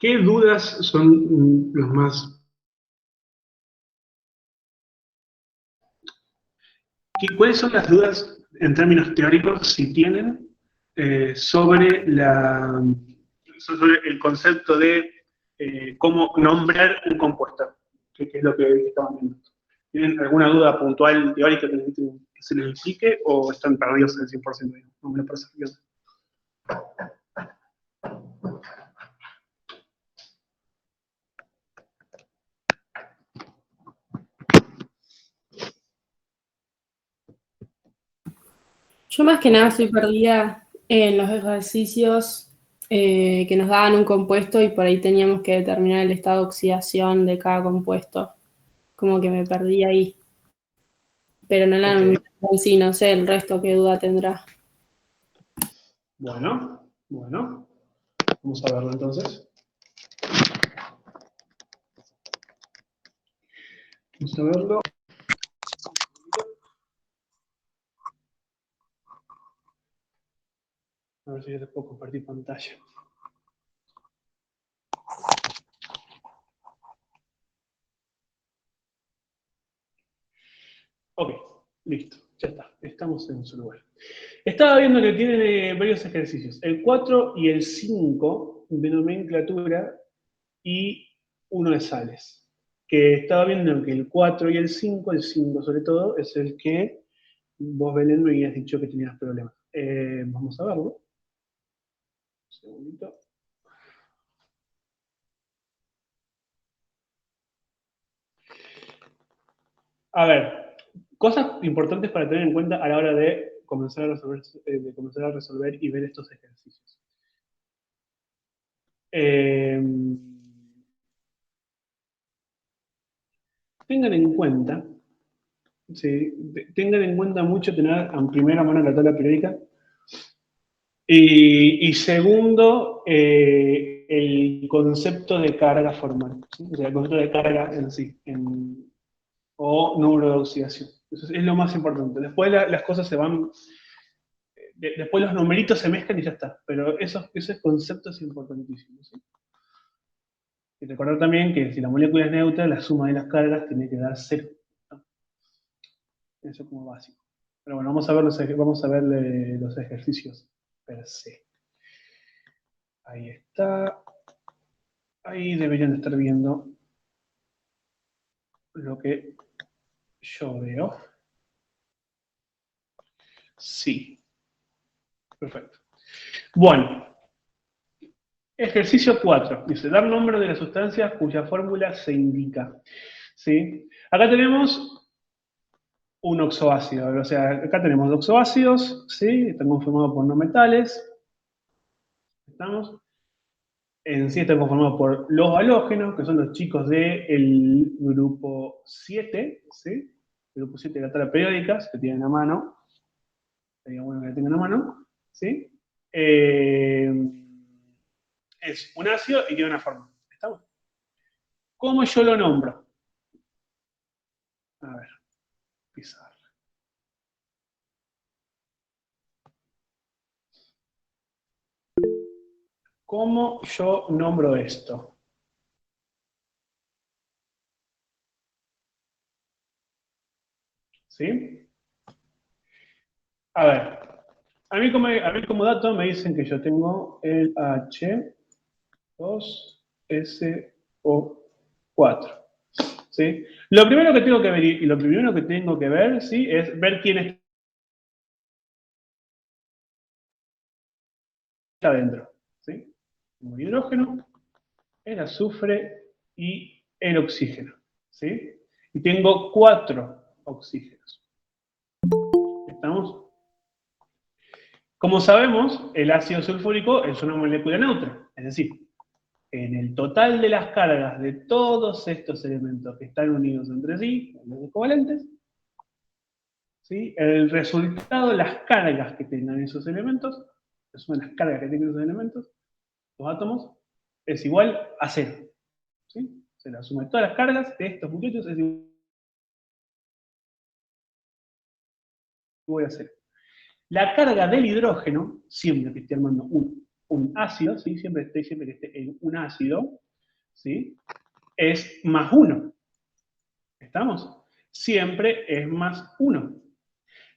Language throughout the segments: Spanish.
¿Qué dudas son los más... ¿Cuáles son las dudas en términos teóricos, si tienen, sobre sobre el concepto de cómo nombrar un compuesto? Que es lo que estaban viendo. ¿Tienen alguna duda puntual teórica que necesiten que se les explique o están perdidos al 100%? No me lo parece bien. Yo más que nada estoy perdida en los ejercicios que nos daban un compuesto y por ahí teníamos que determinar el estado de oxidación de cada compuesto. Como que me perdí ahí. Pero no la Ok. sí, no sé el resto qué duda tendrá. Bueno, vamos a verlo entonces. Vamos a verlo. A ver si ya te puedo compartir pantalla. Ok, listo, ya está, estamos en su lugar. Estaba viendo que tiene varios ejercicios, el 4 y el 5 de nomenclatura y uno de sales. Que estaba viendo que el 4 y el 5 sobre todo, es el que vos, Belén, me habías dicho que tenías problemas. Vamos a verlo. Un segundito. A ver, cosas importantes para tener en cuenta a la hora de comenzar a resolver y ver estos ejercicios. Eh, tengan en cuenta, sí, tengan en cuenta mucho tener en primera mano la tabla periódica y segundo, el concepto de carga formal, ¿sí? O sea, el concepto de carga en sí, o número de oxidación. Eso es lo más importante. Después las cosas se van, después los numeritos se mezclan y ya está, pero ese concepto es importantísimo. ¿Sí? Y recordar también que si la molécula es neutra, la suma de las cargas tiene que dar cero. ¿No? Eso como básico. Pero bueno, vamos a ver los ejercicios per se. Ahí está. Ahí deberían estar viendo lo que yo veo. Sí. Perfecto. Bueno. Ejercicio 4. Dice, dar nombre de las sustancias cuya fórmula se indica. ¿Sí? Acá tenemos un oxoácido. O sea, acá tenemos oxoácidos, ¿sí? Están conformados por no metales. ¿Estamos? En sí están conformados por los halógenos, que son los chicos del grupo 7, ¿sí? El grupo 7 de la tabla periódica, que tienen a mano. Sería bueno que la tengan a mano, ¿sí? Eh, es un ácido y tiene una forma. ¿Estamos? ¿Cómo yo lo nombro? A ver, pizarra. ¿Cómo yo nombro esto? ¿Sí? A ver, a mí como dato me dicen que yo tengo el H2SO4. ¿Sí? Lo primero que tengo que ver y lo primero que tengo que ver, ¿sí? Es ver quién está dentro. ¿Sí? Como el hidrógeno, el azufre y el oxígeno. ¿Sí? Y tengo 4 oxígenos. ¿Estamos? Como sabemos, el ácido sulfúrico es una molécula neutra, es decir, en el total de las cargas de todos estos elementos que están unidos entre sí, los covalentes, ¿sí? El resultado, las cargas que tengan esos elementos, que son las cargas que tengan esos elementos, los átomos, es igual a cero. ¿Sí? Se la suma de todas las cargas de estos muchachos es igual a cero. La carga del hidrógeno, siempre que esté armando 1 un ácido, ¿sí? Siempre que esté en un ácido, ¿sí? Es más 1. ¿Estamos? Siempre es más 1.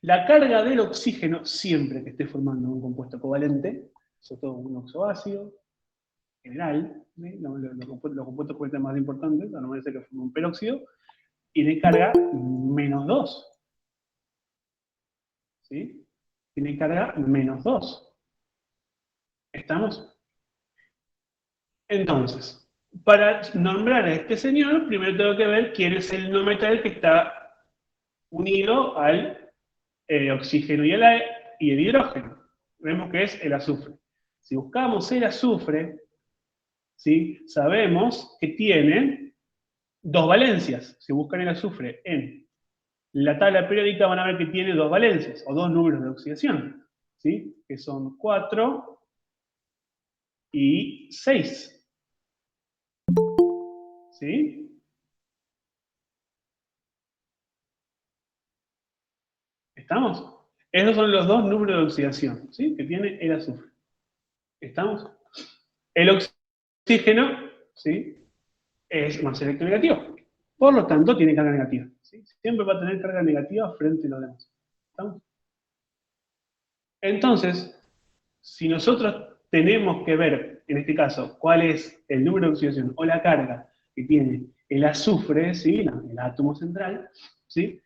La carga del oxígeno, siempre que esté formando un compuesto covalente, sobre todo un oxoácido, en general, ¿sí? Los compuestos covalentes más importantes, no voy a decir que forma un peróxido, tiene carga menos 2. ¿Sí? Tiene carga menos 2. ¿Estamos? Entonces, para nombrar a este señor, primero tengo que ver quién es el no metal que está unido al oxígeno y el hidrógeno. Vemos que es el azufre. Si buscamos el azufre, ¿sí? Sabemos que tiene dos valencias. Si buscan el azufre en la tabla periódica van a ver que tiene dos valencias, o dos números de oxidación, ¿sí? Que son 4 y 6. ¿Sí? ¿Estamos? Esos son los dos números de oxidación, ¿sí? Que tiene el azufre. ¿Estamos? El oxígeno, ¿sí? Es más electronegativo. Por lo tanto, tiene carga negativa. ¿Sí? Siempre va a tener carga negativa frente a los demás. ¿Estamos? Entonces, si nosotros tenemos que ver, en este caso, cuál es el número de oxidación o la carga que tiene el azufre, ¿sí? El átomo central, ¿sí?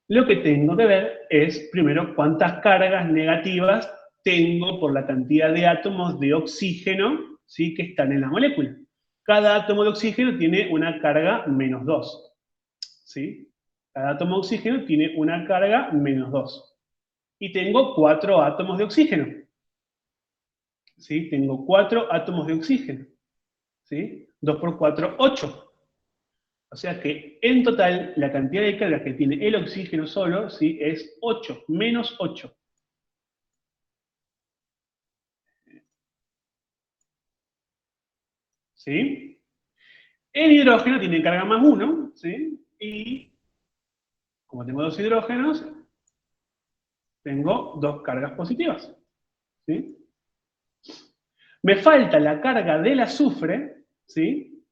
Lo que tengo que ver es, primero, cuántas cargas negativas tengo por la cantidad de átomos de oxígeno, ¿sí? Que están en la molécula. Cada átomo de oxígeno tiene una carga menos 2. ¿Sí? Cada átomo de oxígeno tiene una carga menos 2. Y tengo 4 átomos de oxígeno. ¿Sí? Tengo 4 átomos de oxígeno. ¿Sí? 2 por 4, 8. O sea que en total la cantidad de cargas que tiene el oxígeno solo, ¿sí? Es 8, menos 8. ¿Sí? El hidrógeno tiene carga más 1, ¿sí? Y como tengo dos hidrógenos, tengo dos cargas positivas. ¿Sí? Me falta la carga del azufre, ¿sí?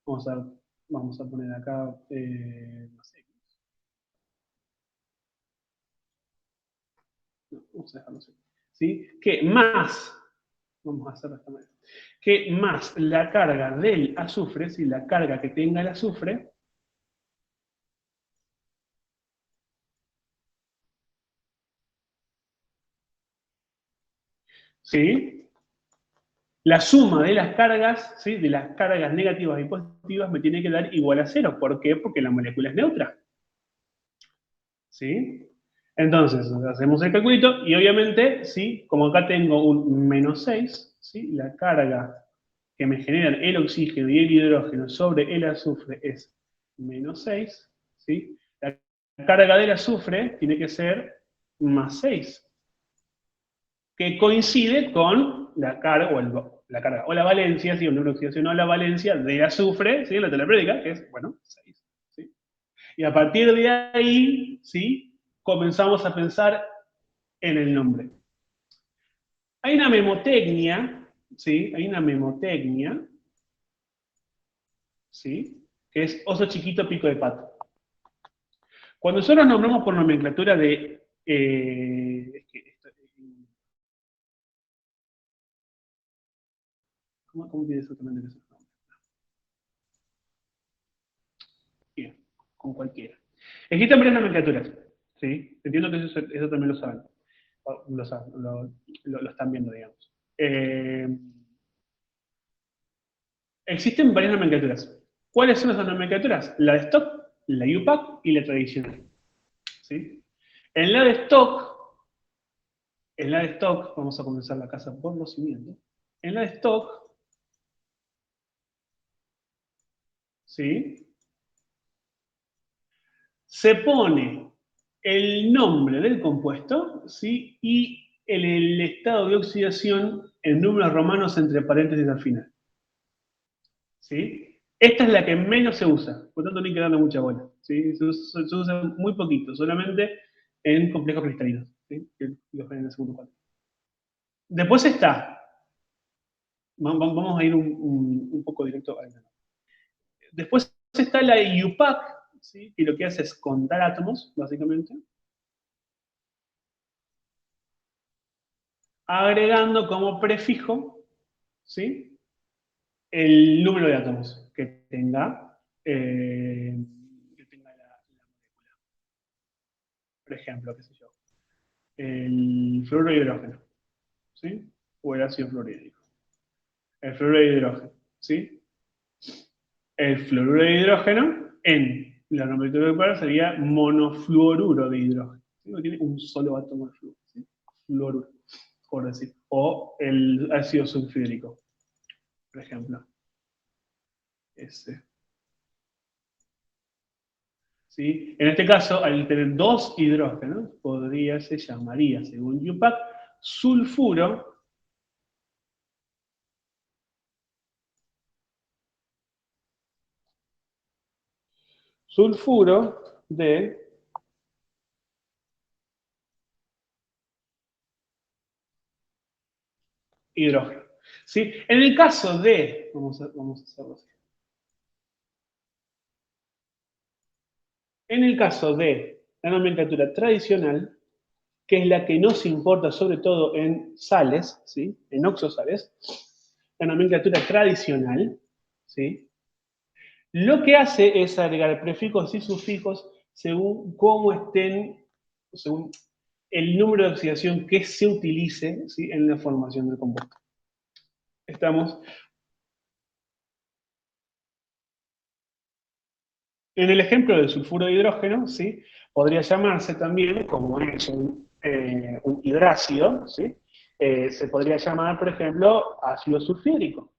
Vamos a poner acá, no sé. No, vamos a dejarlo así. ¿Sí? Que más, vamos a hacerlo de esta manera, que más la carga del azufre, ¿sí? La carga que tenga el azufre, ¿sí? La suma de las cargas, ¿sí? De las cargas negativas y positivas me tiene que dar igual a 0. ¿Por qué? Porque la molécula es neutra. ¿Sí? Entonces, hacemos el calculito y obviamente, ¿sí? Como acá tengo un menos 6, ¿sí? La carga que me generan el oxígeno y el hidrógeno sobre el azufre es menos 6, ¿sí? La carga del azufre tiene que ser más 6, que coincide con la carga o la valencia, ¿sí? O la oxidación o la valencia del azufre, ¿sí? En la tabla periódica, que es, bueno, 6. ¿Sí? Y a partir de ahí, ¿sí? Comenzamos a pensar en el nombre. Hay una memotecnia, ¿sí? Hay una memotecnia, ¿sí? Que es oso chiquito, pico de pato. Cuando nosotros nombramos por nomenclatura de... ¿Cómo tiene exactamente esos nombres? Bien, con cualquiera. Existen varias nomenclaturas, ¿sí? Entiendo que eso también lo saben. Lo están viendo, digamos. Existen varias nomenclaturas. ¿Cuáles son esas nomenclaturas? La de stock, la UPAC y la tradicional. ¿Sí? En la de stock, vamos a comenzar la casa por los cimientos. En la de stock, ¿sí? Se pone el nombre del compuesto, ¿sí? Y el estado de oxidación en números romanos entre paréntesis al final. ¿Sí? Esta es la que menos se usa, por lo tanto no hay que darle mucha bola. ¿Sí? Se usa muy poquito, solamente en complejos cristalinos. ¿Sí? Que los ven en el segundo cuadro. Después está Vamos a ir un poco directo al grano. Después está la IUPAC, ¿sí? Que lo que hace es contar átomos, básicamente, agregando como prefijo, ¿sí? El número de átomos que tenga la molécula. Por ejemplo, qué sé yo, el fluoruro de hidrógeno, ¿sí? O el ácido fluorhídrico. El fluoruro de hidrógeno, ¿sí? El fluoruro de hidrógeno en la nomenclatura nuclear sería monofluoruro de hidrógeno. ¿Sí? No tiene un solo átomo de fluoruro, ¿sí? Fluoruro, por decir. O el ácido sulfúrico, por ejemplo. Ese. ¿Sí? En este caso, al tener dos hidrógenos, se llamaría, según Yupac, sulfuro de hidrógeno. ¿Sí? En el caso de, vamos a hacerlo así. En el caso de la nomenclatura tradicional, que es la que nos importa sobre todo en sales, ¿sí? En oxosales, la nomenclatura tradicional, ¿sí? Lo que hace es agregar prefijos y sufijos según cómo estén, según el número de oxidación que se utilice, ¿sí? En la formación del compuesto. Estamos en el ejemplo del sulfuro de hidrógeno, ¿sí? Podría llamarse también, como es un hidrácido, ¿sí? Se podría llamar, por ejemplo, ácido sulfúrico.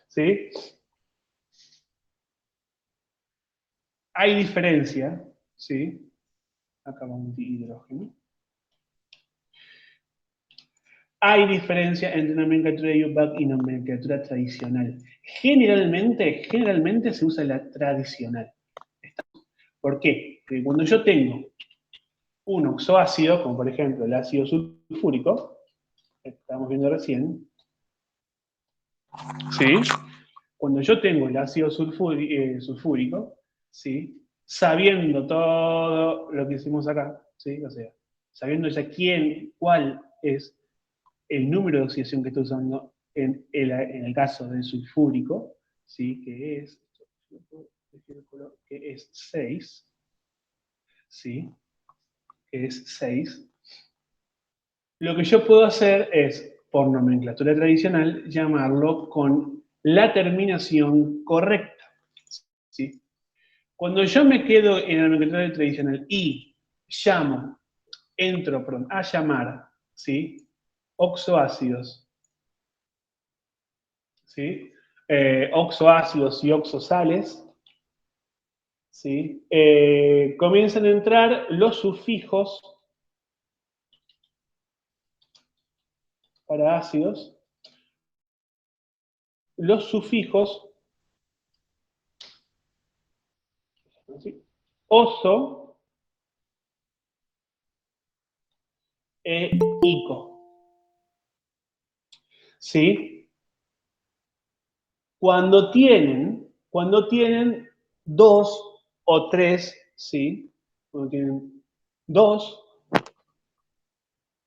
¿Sí? Hay diferencia, ¿sí? Acá va un hidrógeno. Hay diferencia entre nomenclatura de UPAC y nomenclatura tradicional. Generalmente se usa la tradicional. ¿Por qué? Porque cuando yo tengo un oxoácido, como por ejemplo el ácido sulfúrico, que estábamos viendo recién, ¿sí? Cuando yo tengo el ácido sulfúrico, ¿sí? Sabiendo todo lo que hicimos acá, ¿sí? O sea, sabiendo ya cuál es el número de oxidación que estoy usando en el caso del sulfúrico, ¿sí? Que es 6, ¿sí? Que es 6. Lo que yo puedo hacer es, por nomenclatura tradicional, llamarlo con la terminación correcta, ¿sí? Cuando yo me quedo en la nomenclatura tradicional y entro a llamar, ¿sí? Oxoácidos, ¿sí? Oxoácidos y oxosales, ¿sí? Comienzan a entrar los sufijos para ácidos, los sufijos, ¿sí? Oso e ico, ¿sí? Cuando tienen dos o tres, ¿sí? Cuando tienen dos,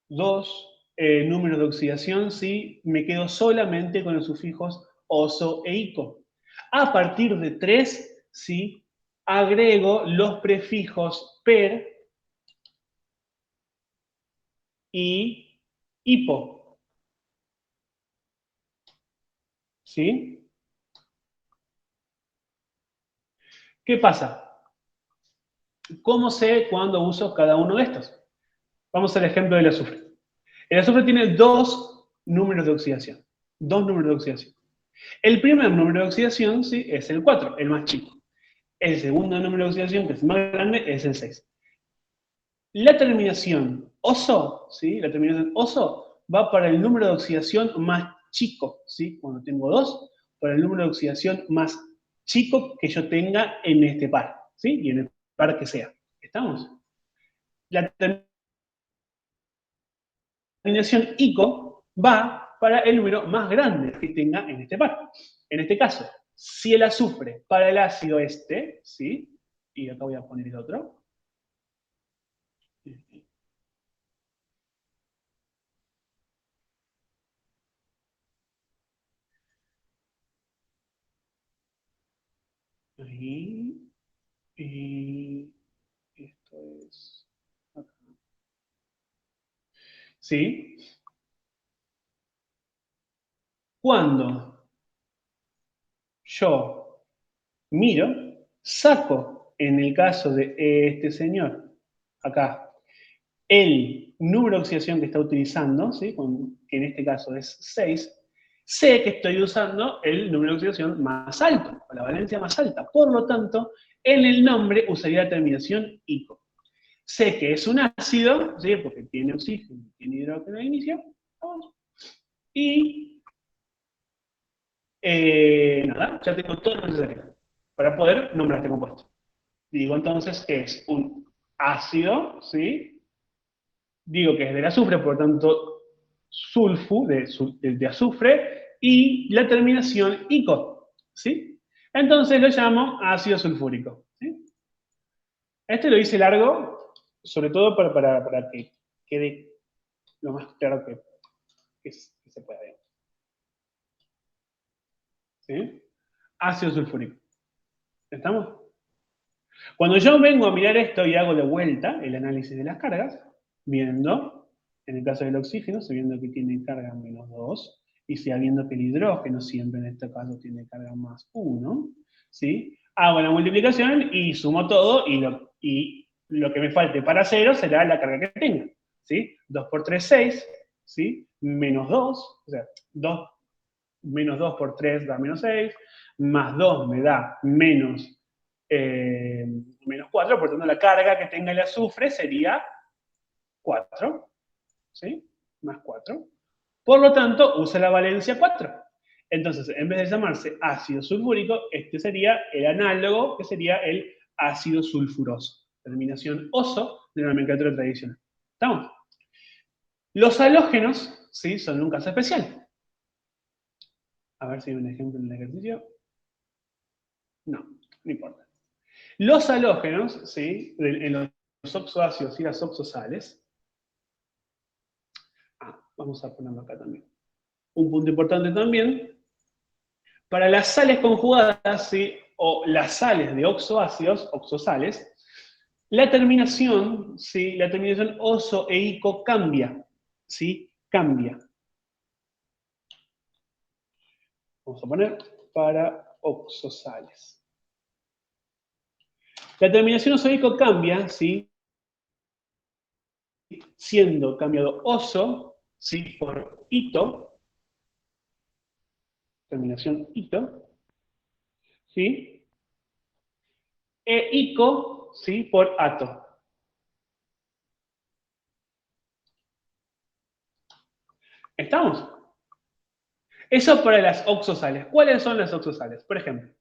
números de oxidación, ¿sí? Me quedo solamente con los sufijos oso e ico. A partir de 3, ¿sí? Agrego los prefijos per y hipo, ¿sí? ¿Qué pasa? ¿Cómo sé cuándo uso cada uno de estos? Vamos al ejemplo del azufre. El azufre tiene dos números de oxidación. Dos números de oxidación. El primer número de oxidación, ¿sí? Es el 4, el más chico. El segundo número de oxidación, que es más grande, es el 6. La terminación oso, ¿sí? La terminación oso va para el número de oxidación más chico, ¿sí? Cuando tengo dos, para el número de oxidación más chico que yo tenga en este par, ¿sí? Y en el par que sea. ¿Estamos? la terminación ico va para el número más grande que tenga en este par. En este caso, si el azufre para el ácido este, ¿sí? Y acá voy a poner el otro. Ahí. Y esto es acá. ¿Sí? Cuando yo miro, saco, en el caso de este señor, acá, el número de oxidación que está utilizando, ¿sí? Que en este caso es 6, sé que estoy usando el número de oxidación más alto, o la valencia más alta. Por lo tanto, en el nombre usaría la terminación ico. Sé que es un ácido, ¿sí? Porque tiene oxígeno, tiene hidrógeno al inicio, y nada, ya tengo todo lo necesario para poder nombrar este compuesto. Digo entonces que es un ácido, ¿sí? Digo que es del azufre, por lo tanto, sulfu, de azufre, y la terminación ico, ¿sí? Entonces lo llamo ácido sulfúrico, ¿sí? Este lo hice largo, sobre todo para que quede lo más claro que se pueda ver, ¿sí? Ácido sulfúrico. ¿Estamos? Cuando yo vengo a mirar esto y hago de vuelta el análisis de las cargas, viendo, en el caso del oxígeno, sabiendo que tiene carga -2, y sabiendo que el hidrógeno siempre en este caso tiene carga +1, ¿sí? Hago la multiplicación y sumo todo, y lo que me falte para 0 será la carga que tenga, ¿sí? 2 por 3, 6, ¿sí? -2, o sea, 2, -2 por 3 da -6, más 2 me da -4, por lo tanto la carga que tenga el azufre sería 4, ¿sí? Más 4. Por lo tanto, usa la valencia 4. Entonces, en vez de llamarse ácido sulfúrico, este sería el análogo, que sería el ácido sulfuroso. Terminación oso de la nomenclatura tradicional. ¿Estamos? Los halógenos, ¿sí? Son un caso especial. A ver si hay un ejemplo en el ejercicio. No, no importa. Los halógenos, ¿sí? En los oxoácidos y las oxosales. Vamos a ponerlo acá también. Un punto importante también, para las sales conjugadas, ¿sí? O las sales de oxoácidos, oxosales, la terminación, ¿sí? La terminación oso e ico cambia, ¿sí? Cambia. Vamos a poner para oxosales. La terminación oso e ico cambia, ¿sí? Siendo cambiado oso, ¿sí? Por ito, terminación ito, ¿sí? E ico, ¿sí? Por ato. ¿Estamos? Eso para las oxosales. ¿Cuáles son las oxosales? Por ejemplo,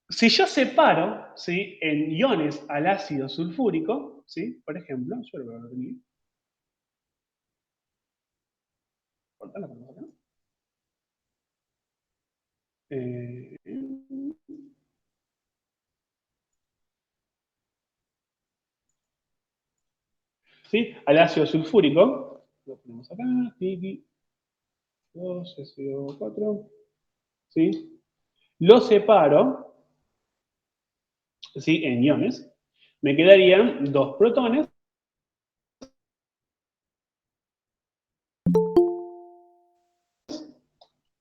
si yo separo, ¿sí? En iones al ácido sulfúrico, ¿sí? Por ejemplo, yo lo voy a tener. Cortala, acá. Eh, ¿Sí? Al ácido sulfúrico, lo ponemos acá, tiki, 2, SO4, ¿sí? Lo separo, ¿sí? En iones, me quedarían 2 protones,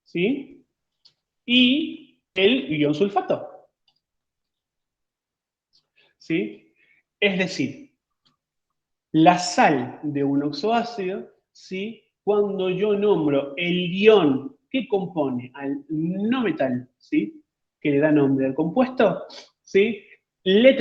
¿sí? Y el ion sulfato, ¿sí? Es decir, la sal de un oxoácido, ¿sí? Cuando yo nombro el ion que compone al no metal, ¿sí? Que le da nombre al compuesto, ¿sí? Le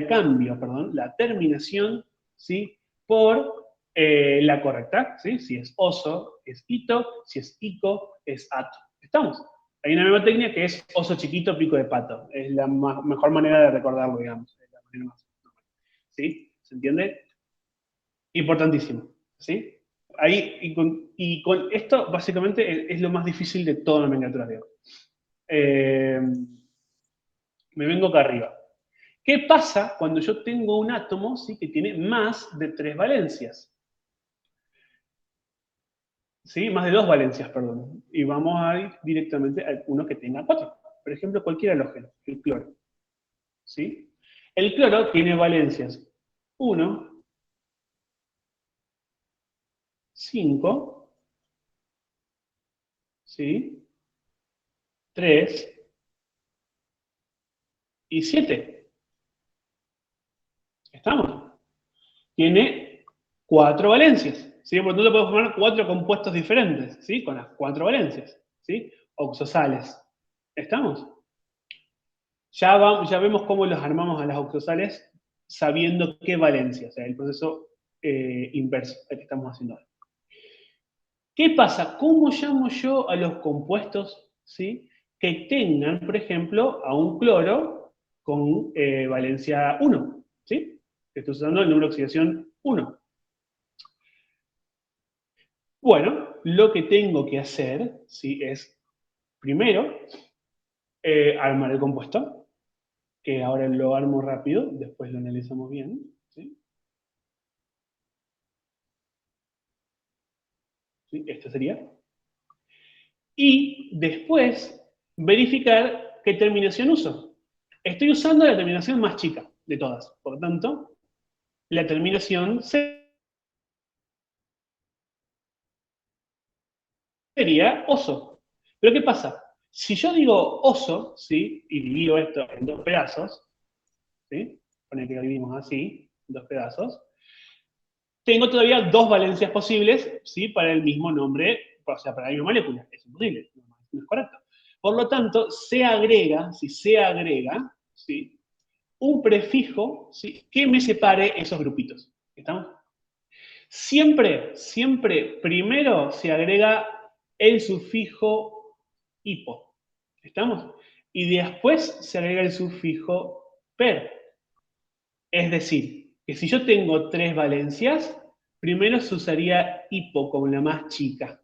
cambio, perdón, la terminación, ¿sí? Por la correcta, ¿sí? Si es oso, es ito, si es ico, es ato. ¿Estamos? Hay una mnemotecnia que es oso chiquito, pico de pato. Es la mejor manera de recordarlo, digamos. Es la manera más normal, ¿sí? ¿Se entiende? Importantísimo, ¿sí? Ahí, y con esto, básicamente, es lo más difícil de toda la nomenclatura de hoy. Me vengo acá arriba. ¿Qué pasa cuando yo tengo un átomo, ¿sí?, que tiene más de 3 valencias? ¿Sí? Más de 2 valencias, perdón. Y vamos a ir directamente a uno que tenga 4. Por ejemplo, cualquier halógeno, el cloro. ¿Sí? El cloro tiene valencias 1, 5, ¿sí? 3 y 7. ¿Estamos? Tiene 4 valencias. ¿Sí? Por lo tanto, puedo formar 4 compuestos diferentes, ¿sí? Con las 4 valencias, ¿sí? Oxosales. ¿Estamos? Ya vemos cómo los armamos a las oxosales sabiendo qué valencia, o sea, el proceso inverso, el que estamos haciendo ahora. ¿Qué pasa? ¿Cómo llamo yo a los compuestos, ¿sí?, que tengan, por ejemplo, a un cloro con valencia 1? ¿Sí? Estoy usando el número de oxidación 1. Bueno, lo que tengo que hacer, ¿sí?, es, primero, armar el compuesto, que ahora lo armo rápido, después lo analizamos bien, ¿sí? ¿Sí? Esto sería. Y después, verificar qué terminación uso. Estoy usando la terminación más chica de todas. Por lo tanto, la terminación sería oso. Pero ¿qué pasa? Si yo digo oso, ¿sí?, y divido esto en 2 pedazos, ¿sí?, poner que lo dividimos así, 2 pedazos, tengo todavía 2 valencias posibles, ¿sí?, para el mismo nombre, o sea, para la misma molécula. Es imposible, no es correcto. Por lo tanto, se agrega, si se agrega, ¿sí?, un prefijo, ¿sí?, que me separe esos grupitos. ¿Estamos? Siempre, siempre, primero se agrega el sufijo hipo. ¿Estamos? Y después se agrega el sufijo per. Es decir, que si yo tengo 3 valencias, primero se usaría hipo como la más chica.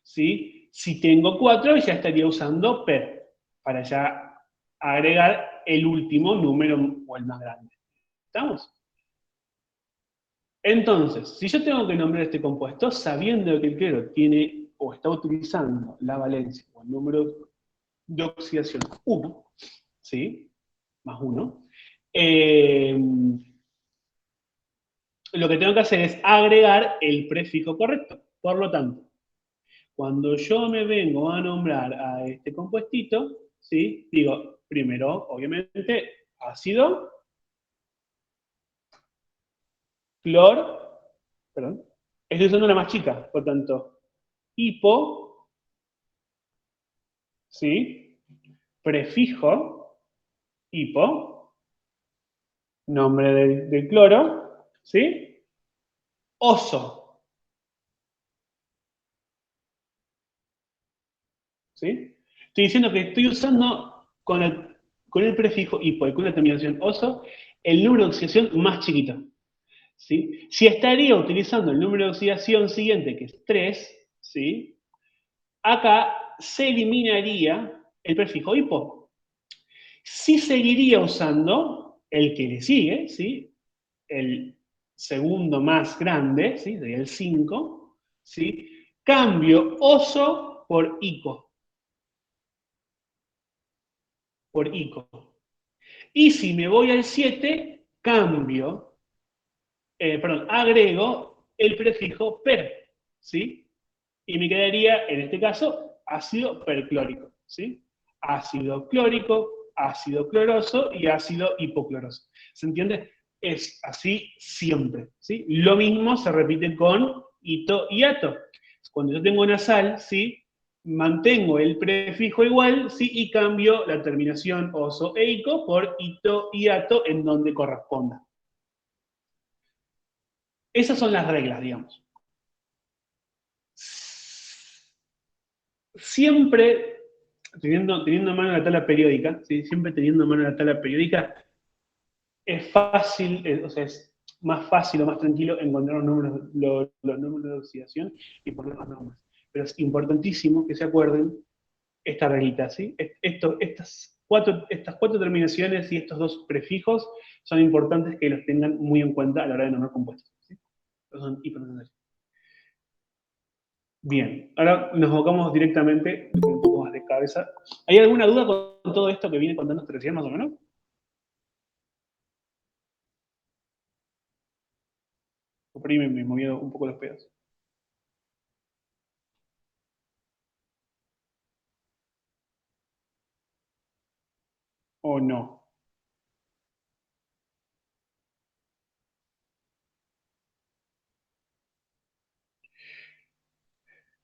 ¿Sí? Si tengo 4, ya estaría usando per, para ya agregar el último número o el más grande. ¿Estamos? Entonces, si yo tengo que nombrar este compuesto, sabiendo que el cloro tiene o está utilizando la valencia o el número de oxidación 1, ¿sí?, más 1, lo que tengo que hacer es agregar el prefijo correcto. Por lo tanto, cuando yo me vengo a nombrar a este compuestito, ¿sí?, digo, primero, obviamente, ácido, clor, perdón, estoy usando una más chica, por tanto, hipo, ¿sí?, prefijo, hipo, nombre del cloro, ¿sí?, oso, ¿sí? Estoy diciendo que estoy usando con el prefijo hipo y con la terminación oso el número de oxidación más chiquito, ¿sí? Si estaría utilizando el número de oxidación siguiente, que es 3, ¿sí?, acá se eliminaría el prefijo hipo. Sí seguiría usando el que le sigue, ¿sí?, el segundo más grande, ¿sí?, sería el 5, ¿sí? Cambio oso por ico. Por ico. Y si me voy al 7, cambio, agrego el prefijo per, ¿sí? Y me quedaría, en este caso, ácido perclórico, ¿sí? Ácido clórico, ácido cloroso y ácido hipocloroso. ¿Se entiende? Es así siempre, ¿sí? Lo mismo se repite con hito y ato. Cuando yo tengo una sal, ¿sí?, mantengo el prefijo igual, ¿sí?, y cambio la terminación oso e ico por hito y ato en donde corresponda. Esas son las reglas, digamos. Siempre teniendo a mano la tabla periódica, ¿sí?, siempre teniendo a mano la tabla periódica, es fácil, o sea, es más fácil o más tranquilo encontrar los números de oxidación y poner las normas. Pero es importantísimo que se acuerden esta reglita, ¿sí? Estas cuatro terminaciones y estos dos prefijos son importantes que los tengan muy en cuenta a la hora de nombrar compuestos, ¿sí? Son hipertensores. Bien, ahora nos abocamos directamente con un poco más de cabeza. ¿Hay alguna duda con todo esto que viene contando recién, más o menos? Por ahí me movió un poco los pedos. ¿O no?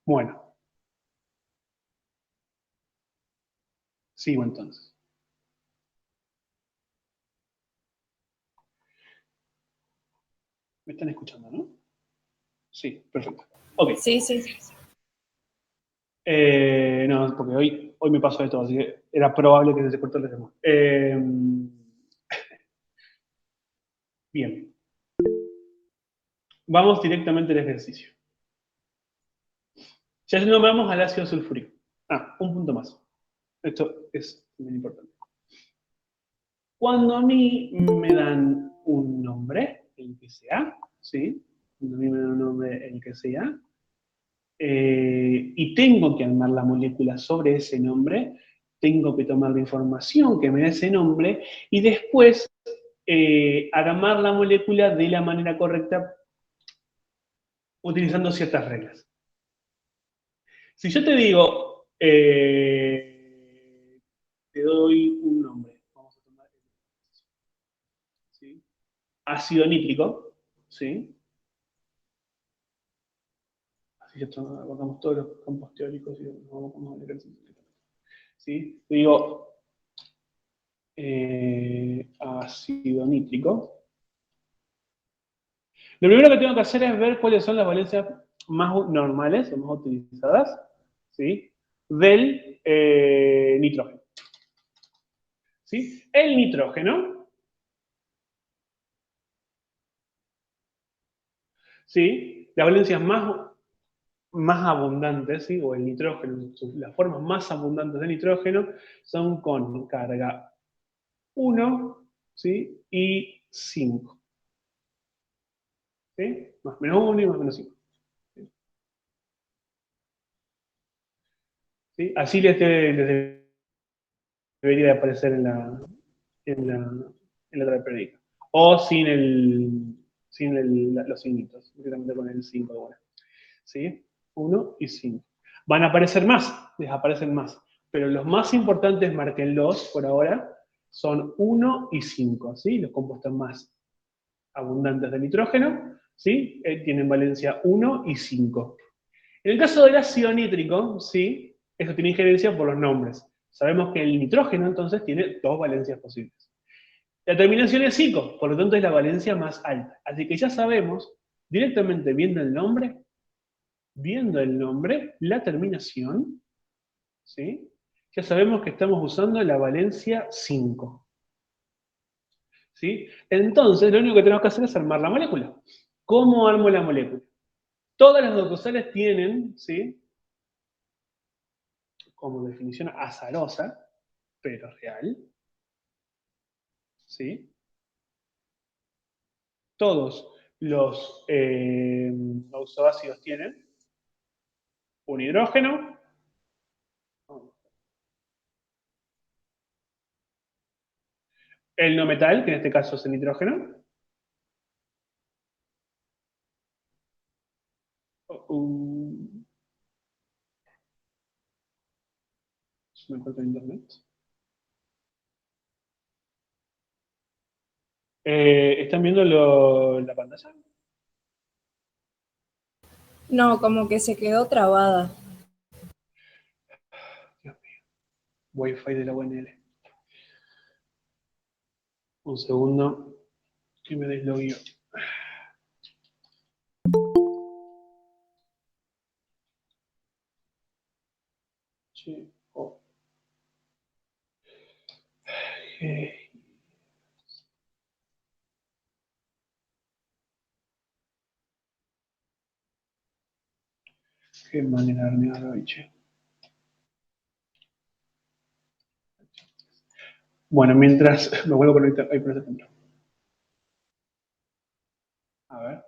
Bueno, sigo entonces. ¿Me están escuchando, no? Sí, perfecto. Ok. Sí, sí. No, porque hoy me pasó de todo, así que era probable que se cortó el tema. Bien, vamos directamente al ejercicio. Ya nombramos al ácido sulfúrico. Ah, un punto más. Esto es muy importante. Cuando a mí me dan un nombre, el que sea, ¿sí? Cuando a mí me dan un nombre, el que sea, y tengo que armar la molécula sobre ese nombre, tengo que tomar la información que me da ese nombre y después armar la molécula de la manera correcta utilizando ciertas reglas. Si yo te digo, te doy un nombre, vamos a tomar ¿sí? Ácido nítrico, ¿sí? Así ya abordamos todos los campos teóricos y nos vamos al ejercicio. ¿Sí? Te digo, ácido nítrico. Lo primero que tengo que hacer es ver cuáles son las valencias más normales o más utilizadas, ¿sí? Del nitrógeno. ¿Sí? El nitrógeno, ¿sí? Las valencias más abundantes, ¿sí? O el nitrógeno, las formas más abundantes del nitrógeno son con carga 1, ¿sí? Y 5. ¿Sí? Más menos 1 y más menos 5. ¿Sí? Así les debería de aparecer en la, en la tabla periódica. O sin los signitos, directamente con el 5 de bola. ¿Sí? 1 y 5. Van a aparecer más, les aparecen más. Pero los más importantes, márquenlos por ahora, son 1 y 5, ¿sí? Los compuestos más abundantes de nitrógeno, ¿sí? Tienen valencia 1 y 5. En el caso del ácido nítrico, ¿sí? Eso tiene injerencia por los nombres. Sabemos que el nitrógeno entonces tiene dos valencias posibles. La terminación es 5, por lo tanto es la valencia más alta. Así que ya sabemos, directamente viendo el nombre, la terminación, ¿sí? Ya sabemos que estamos usando la valencia 5. ¿Sí? Entonces, lo único que tenemos que hacer es armar la molécula. ¿Cómo armo la molécula? Todas las glucosales tienen, ¿sí? Como definición azarosa, pero real, ¿sí? Todos los oxoácidos tienen un hidrógeno, el no metal, que en este caso es el nitrógeno, un, me encuentro en internet. ¿Están viendo la pantalla? No, como que se quedó trabada. Dios mío. Wi-Fi de la UNL. Un segundo, que me deslogueo. Che, oh. Qué manera de hornear hoy, che. Bueno, mientras me vuelvo a conectar. Ahí, por ejemplo. A ver.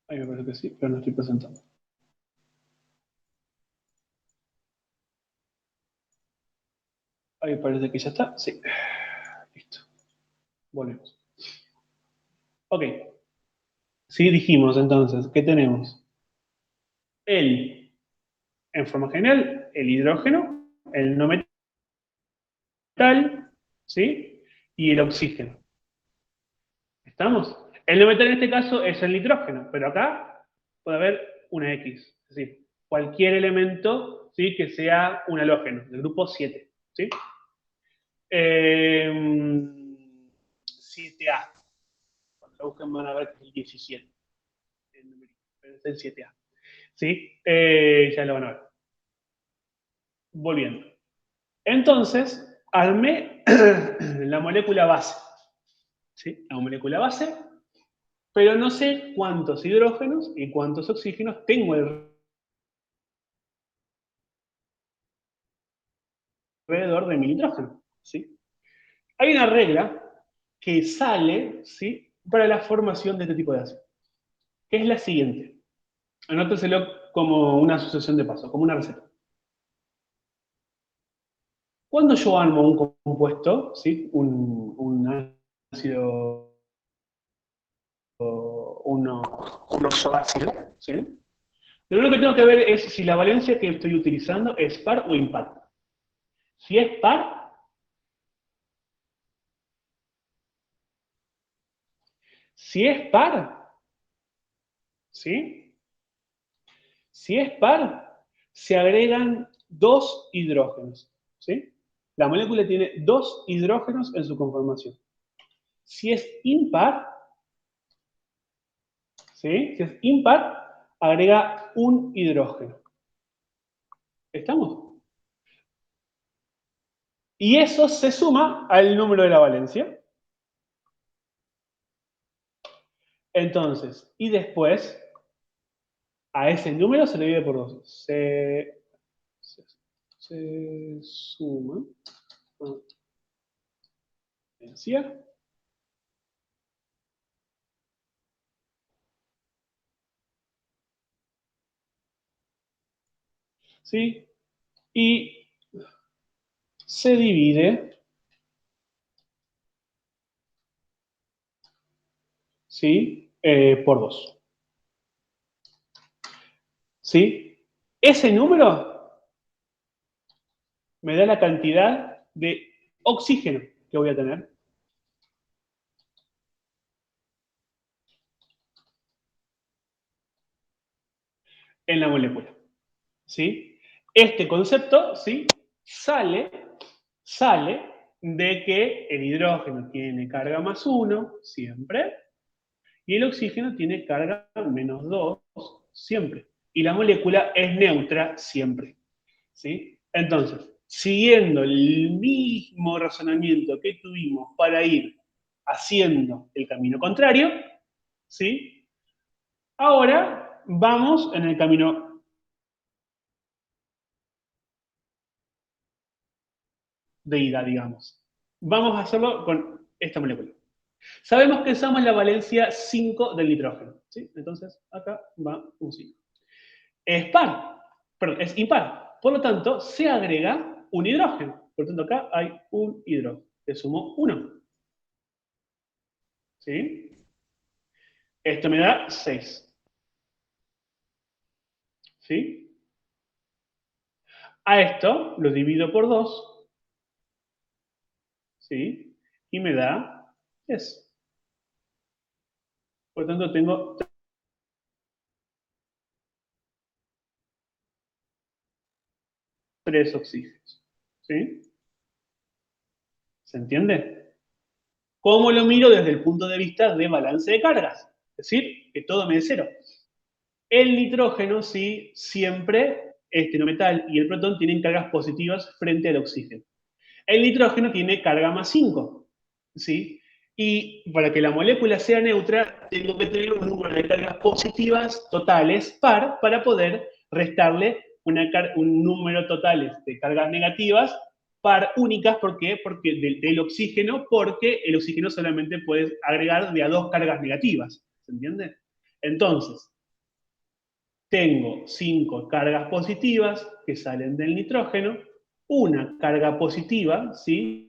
Ahí me parece que sí, pero no estoy presentando. Ahí parece que ya está. Sí. Listo. Volvemos. Ok. Sí, dijimos entonces, ¿qué tenemos? En forma general, el hidrógeno, el no metal, ¿sí? Y el oxígeno. ¿Estamos? El no metal en este caso es el nitrógeno, pero acá puede haber una X, es decir, cualquier elemento, ¿sí? Que sea un halógeno, del grupo 7, ¿sí? 7A. Cuando lo busquen van a ver que es el 17, el numerito, pero es el 7A. ¿Sí? Ya lo van a ver. Volviendo. Entonces, armé la molécula base. ¿Sí? La molécula base, pero no sé cuántos hidrógenos y cuántos oxígenos tengo alrededor de mi nitrógeno. ¿Sí? Hay una regla que sale, ¿sí? Para la formación de este tipo de ácido, que es la siguiente. Anótenselo como una asociación de pasos, como una receta. Cuando yo armo un compuesto, ¿sí? Un ácido, un oxoácido, ¿sí? Lo único que tengo que ver es si la valencia que estoy utilizando es par o impar. Si es par, si es par, ¿sí? Si es par, se agregan dos hidrógenos, ¿sí? La molécula tiene dos hidrógenos en su conformación. Si es impar, ¿sí? Si es impar, agrega un hidrógeno. ¿Estamos? Y eso se suma al número de la valencia. Entonces, y después, a ese número se le divide por 2. Se suma valencia. ¿Sí? Y se divide, ¿sí? Por 2. ¿Sí? Ese número me da la cantidad de oxígeno que voy a tener en la molécula. ¿Sí? Este concepto, ¿sí? Sale de que el hidrógeno tiene carga más 1 siempre y el oxígeno tiene carga menos 2 siempre. Y la molécula es neutra siempre. ¿Sí? Entonces, siguiendo el mismo razonamiento que tuvimos para ir haciendo el camino contrario, ¿sí? Ahora vamos en el camino de ida, digamos. Vamos a hacerlo con esta molécula. Sabemos que usamos la valencia 5 del nitrógeno, ¿sí? Entonces, acá va un 5. Es par, perdón, es impar. Por lo tanto, se agrega un hidrógeno. Por lo tanto, acá hay un hidrógeno. Le sumo 1. ¿Sí? Esto me da 6. ¿Sí? A esto lo divido por 2. ¿Sí? Y me da 10. Por lo tanto, tengo 3 oxígenos. ¿Sí? ¿Se entiende? ¿Cómo lo miro desde el punto de vista de balance de cargas? Es decir, que todo me dé 0. El nitrógeno, sí, siempre, este no metal y el protón tienen cargas positivas frente al oxígeno. El nitrógeno tiene carga más 5, ¿sí? Y para que la molécula sea neutra, tengo que tener un número de cargas positivas totales par para poder restarle un número total de cargas negativas par únicas. ¿Por qué? Porque del oxígeno, porque el oxígeno solamente puede agregar de a 2 cargas negativas. ¿Se entiende? Entonces, tengo 5 cargas positivas que salen del nitrógeno, una carga positiva, ¿sí?,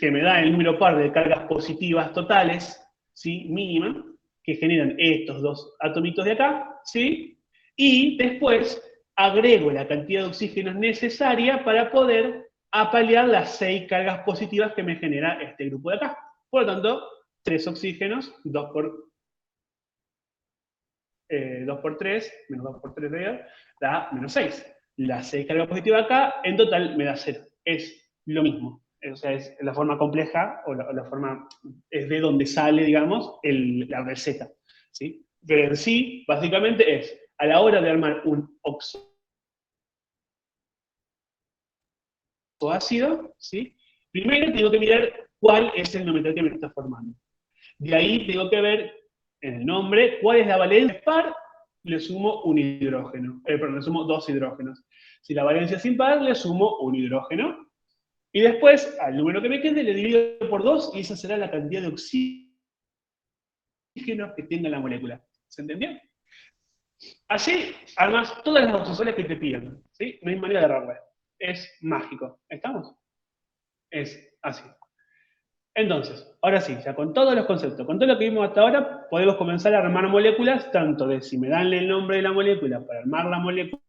que me da el número par de cargas positivas totales, ¿sí?, mínimas, que generan estos dos atomitos de acá, ¿sí? Y después agrego la cantidad de oxígeno necesaria para poder apalear las 6 cargas positivas que me genera este grupo de acá. Por lo tanto, 3 oxígenos, 2 por 3, menos 2 por 3 da menos 6. Las 6 cargas positivas acá, en total me da 0. Es lo mismo. O sea, es la forma compleja, o la forma, es de donde sale, digamos, la receta, ¿sí? Pero en sí, básicamente es, a la hora de armar un oxoácido, ¿sí?, primero tengo que mirar cuál es el nomenclátor que me está formando. De ahí tengo que ver en el nombre cuál es la valencia par, le sumo un hidrógeno. Perdón, le sumo 2 hidrógenos. Si la valencia es impar, le sumo un hidrógeno. Y después, al número que me quede, le divido por 2 y esa será la cantidad de oxígeno que tenga la molécula. ¿Se entendió? Así armas todas las oxosales que te pidan, ¿sí? No hay manera de errarla. Es mágico. ¿Estamos? Es así. Entonces, ahora sí, ya con todos los conceptos, con todo lo que vimos hasta ahora, podemos comenzar a armar moléculas, tanto de si me dan el nombre de la molécula para armar la molécula,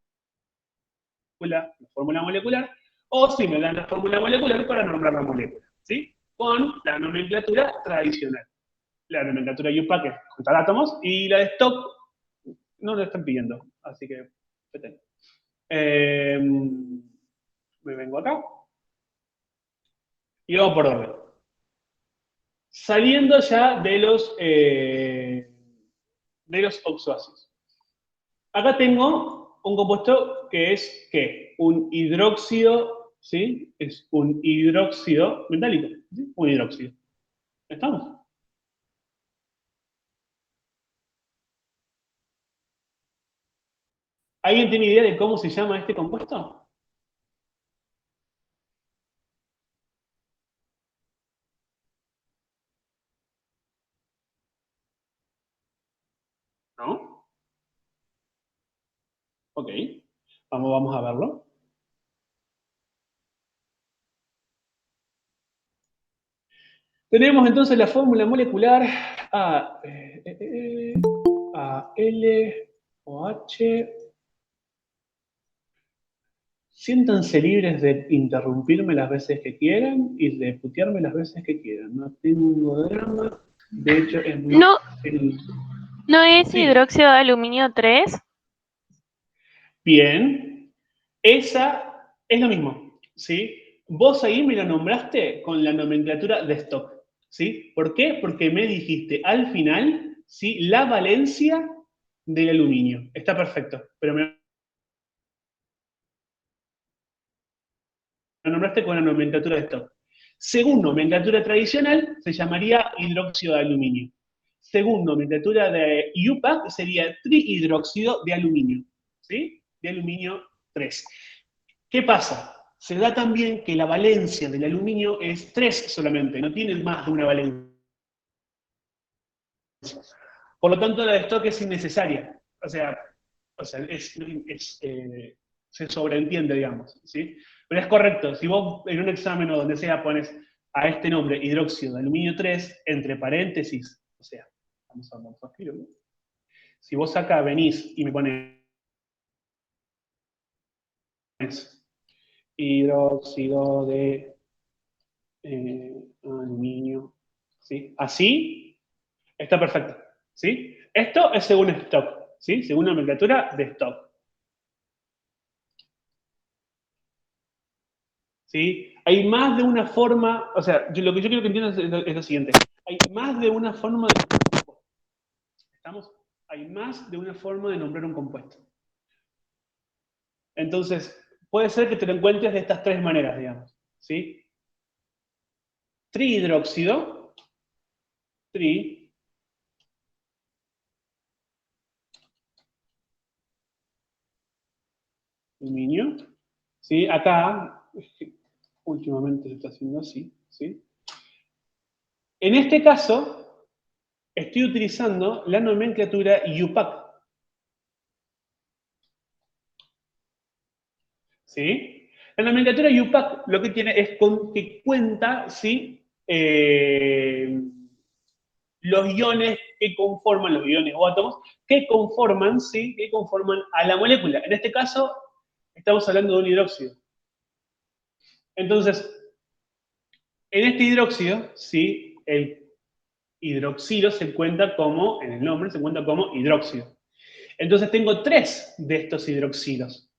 la fórmula molecular, o si me dan la fórmula molecular para nombrar la molécula, ¿sí? Con la nomenclatura tradicional. La nomenclatura UPAC es contar átomos, y la de Stock no lo están pidiendo, así que me vengo acá y vamos por orden. Saliendo ya de los oxoácidos. Acá tengo un compuesto que es, ¿qué? Un hidróxido, ¿sí? Es un hidróxido metálico, ¿sí? Un hidróxido. ¿Estamos? ¿Alguien tiene idea de cómo se llama este compuesto? ¿No? Ok. Vamos a verlo. Tenemos entonces la fórmula molecular ALOH. Siéntanse libres de interrumpirme las veces que quieran y de putearme las veces que quieran. No tengo drama. De hecho, es más. No, ¿no es Sí. hidróxido de aluminio 3? Bien. Esa es lo mismo, ¿sí? Vos ahí me lo nombraste con la nomenclatura de Stock, ¿sí? ¿Por qué? Porque me dijiste al final, ¿sí?, la valencia del aluminio. Está perfecto, pero me lo nombraste con la nomenclatura de Stock. Según nomenclatura tradicional, se llamaría hidróxido de aluminio. Según nomenclatura de UPAC, sería trihidróxido de aluminio, ¿sí? De aluminio 3. ¿Qué pasa? Se da también que la valencia del aluminio es 3 solamente, no tiene más de una valencia. Por lo tanto, la de Stock es innecesaria. O sea se sobreentiende, digamos, ¿sí? Pero es correcto, si vos en un examen o donde sea pones a este nombre, hidróxido de aluminio 3, entre paréntesis, o sea, vamos a escribirlo. Si vos acá venís y me pones hidróxido de aluminio, ¿sí?, así, está perfecto, ¿sí? Esto es según Stock, ¿sí? Según la nomenclatura de Stock. ¿Sí? Hay más de una forma, o sea, lo que yo quiero que entiendas es lo siguiente. Hay más de una forma de nombrar un compuesto. ¿Estamos? Hay más de una forma de nombrar un compuesto. Entonces, puede ser que te lo encuentres de estas tres maneras, digamos, ¿sí? Trihidróxido, tri, aluminio, ¿sí? Acá, últimamente se está haciendo así, ¿sí? En este caso, estoy utilizando la nomenclatura UPAC, ¿sí? La nomenclatura UPAC lo que tiene es que cuenta, ¿sí? Los iones que conforman, los iones o átomos, que conforman, ¿sí? Que conforman a la molécula. En este caso, estamos hablando de un hidróxido. Entonces, en este hidróxido, ¿sí? El hidroxilo se cuenta como, en el nombre, se cuenta como hidróxido. Entonces tengo tres de estos hidroxilos.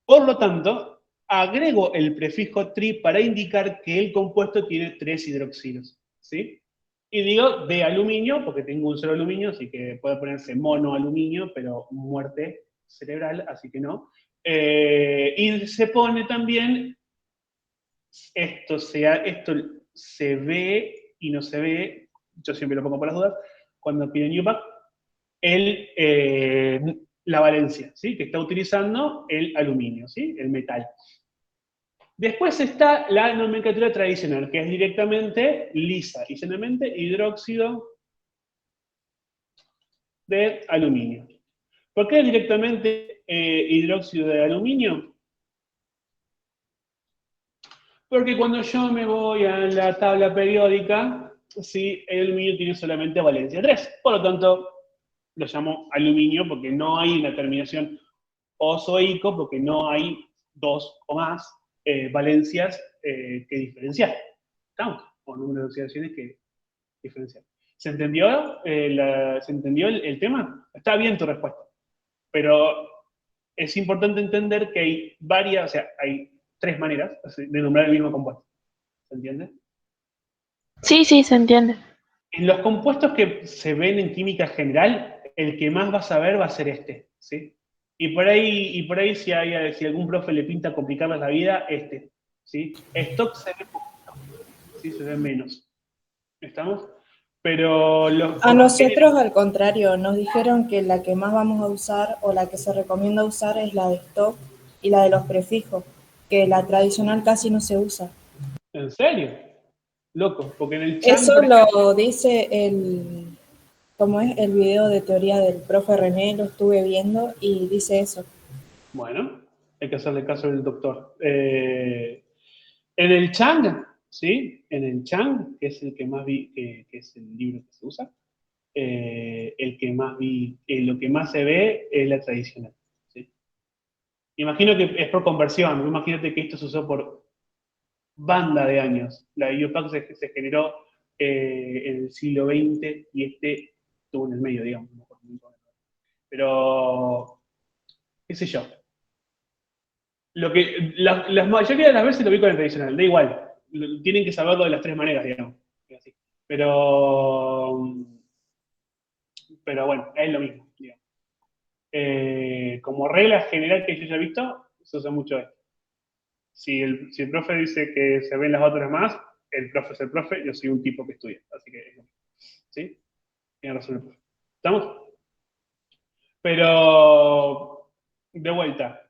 Por lo tanto, agrego el prefijo tri para indicar que el compuesto tiene tres hidroxilos, ¿sí? Y digo de aluminio, porque tengo un solo aluminio, así que puede ponerse monoaluminio, pero muerte cerebral, así que no. Y se pone también, esto se ve y no se ve, yo siempre lo pongo por las dudas, cuando piden UPAC, la valencia, ¿sí? Que está utilizando el aluminio, ¿sí? El metal. Después está la nomenclatura tradicional, que es directamente lisa y llanamente hidróxido de aluminio. ¿Por qué directamente hidróxido de aluminio? Porque cuando yo me voy a la tabla periódica, ¿sí? El aluminio tiene solamente valencia 3. Por lo tanto, lo llamo aluminio porque no hay una terminación ozoico, porque no hay dos o más valencias que diferenciar. ¿Estamos? O número de oxidaciones que diferenciar. ¿Se entendió, ¿se entendió el tema? Está bien tu respuesta. Pero es importante entender que hay varias, o sea, hay tres maneras de nombrar el mismo compuesto. ¿Se entiende? Sí, sí, se entiende. En los compuestos que se ven en química general, el que más vas a ver va a ser este, ¿sí? Y por ahí si algún profe le pinta complicarles la vida, este, ¿sí? Stock se ve poquito, ¿sí? Se ve menos. ¿Estamos? Pero A nosotros, al contrario, nos dijeron que la que más vamos a usar o la que se recomienda usar es la de stock y la de los prefijos, que la tradicional casi no se usa. ¿En serio? Loco, porque en el Chan, Eso por ejemplo, lo dice como es el video de teoría del profe René, lo estuve viendo y dice eso. bueno, hay que hacerle caso al doctor. En el Chang, ¿sí? En el Chang, que es el que más vi, que es el libro que se usa, el que más vi, lo que más se ve es la tradicional, ¿sí? Imagino que es por conversión, imagínate que esto se usó por banda de años. La IUPAC se generó en el siglo XX y este estuvo en el medio, digamos. Pero, qué sé yo. La mayoría de las veces lo vi con el tradicional, da igual. Tienen que saberlo de las tres maneras, digamos. Así. Pero bueno, es lo mismo, digamos. Como regla general que yo ya he visto, se usa mucho esto. Si el profe dice que se ven las otras más, el profe es el profe, yo soy un tipo que estudia. Así que, ¿sí? Tiene razón el profe. ¿Estamos? Pero, de vuelta,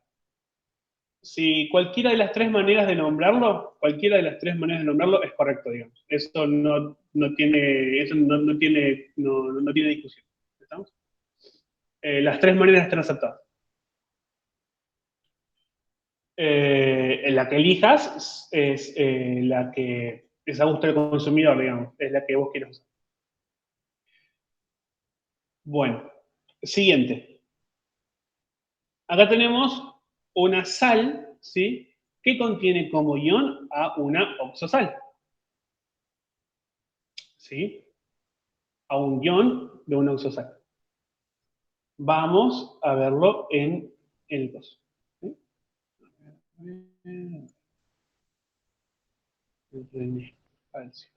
si cualquiera de las tres maneras de nombrarlo, cualquiera de las tres maneras de nombrarlo es correcto, digamos. Eso no tiene discusión. ¿Estamos? Las tres maneras están aceptadas. En la que elijas es la que es a gusto del consumidor, digamos. Es la que vos quieras usar. Bueno, siguiente. Acá tenemos una sal, ¿sí? Que contiene como ion a una oxosal, ¿sí? A un ion de una oxosal. Vamos a verlo en el coso. ¿Sí? El calcio.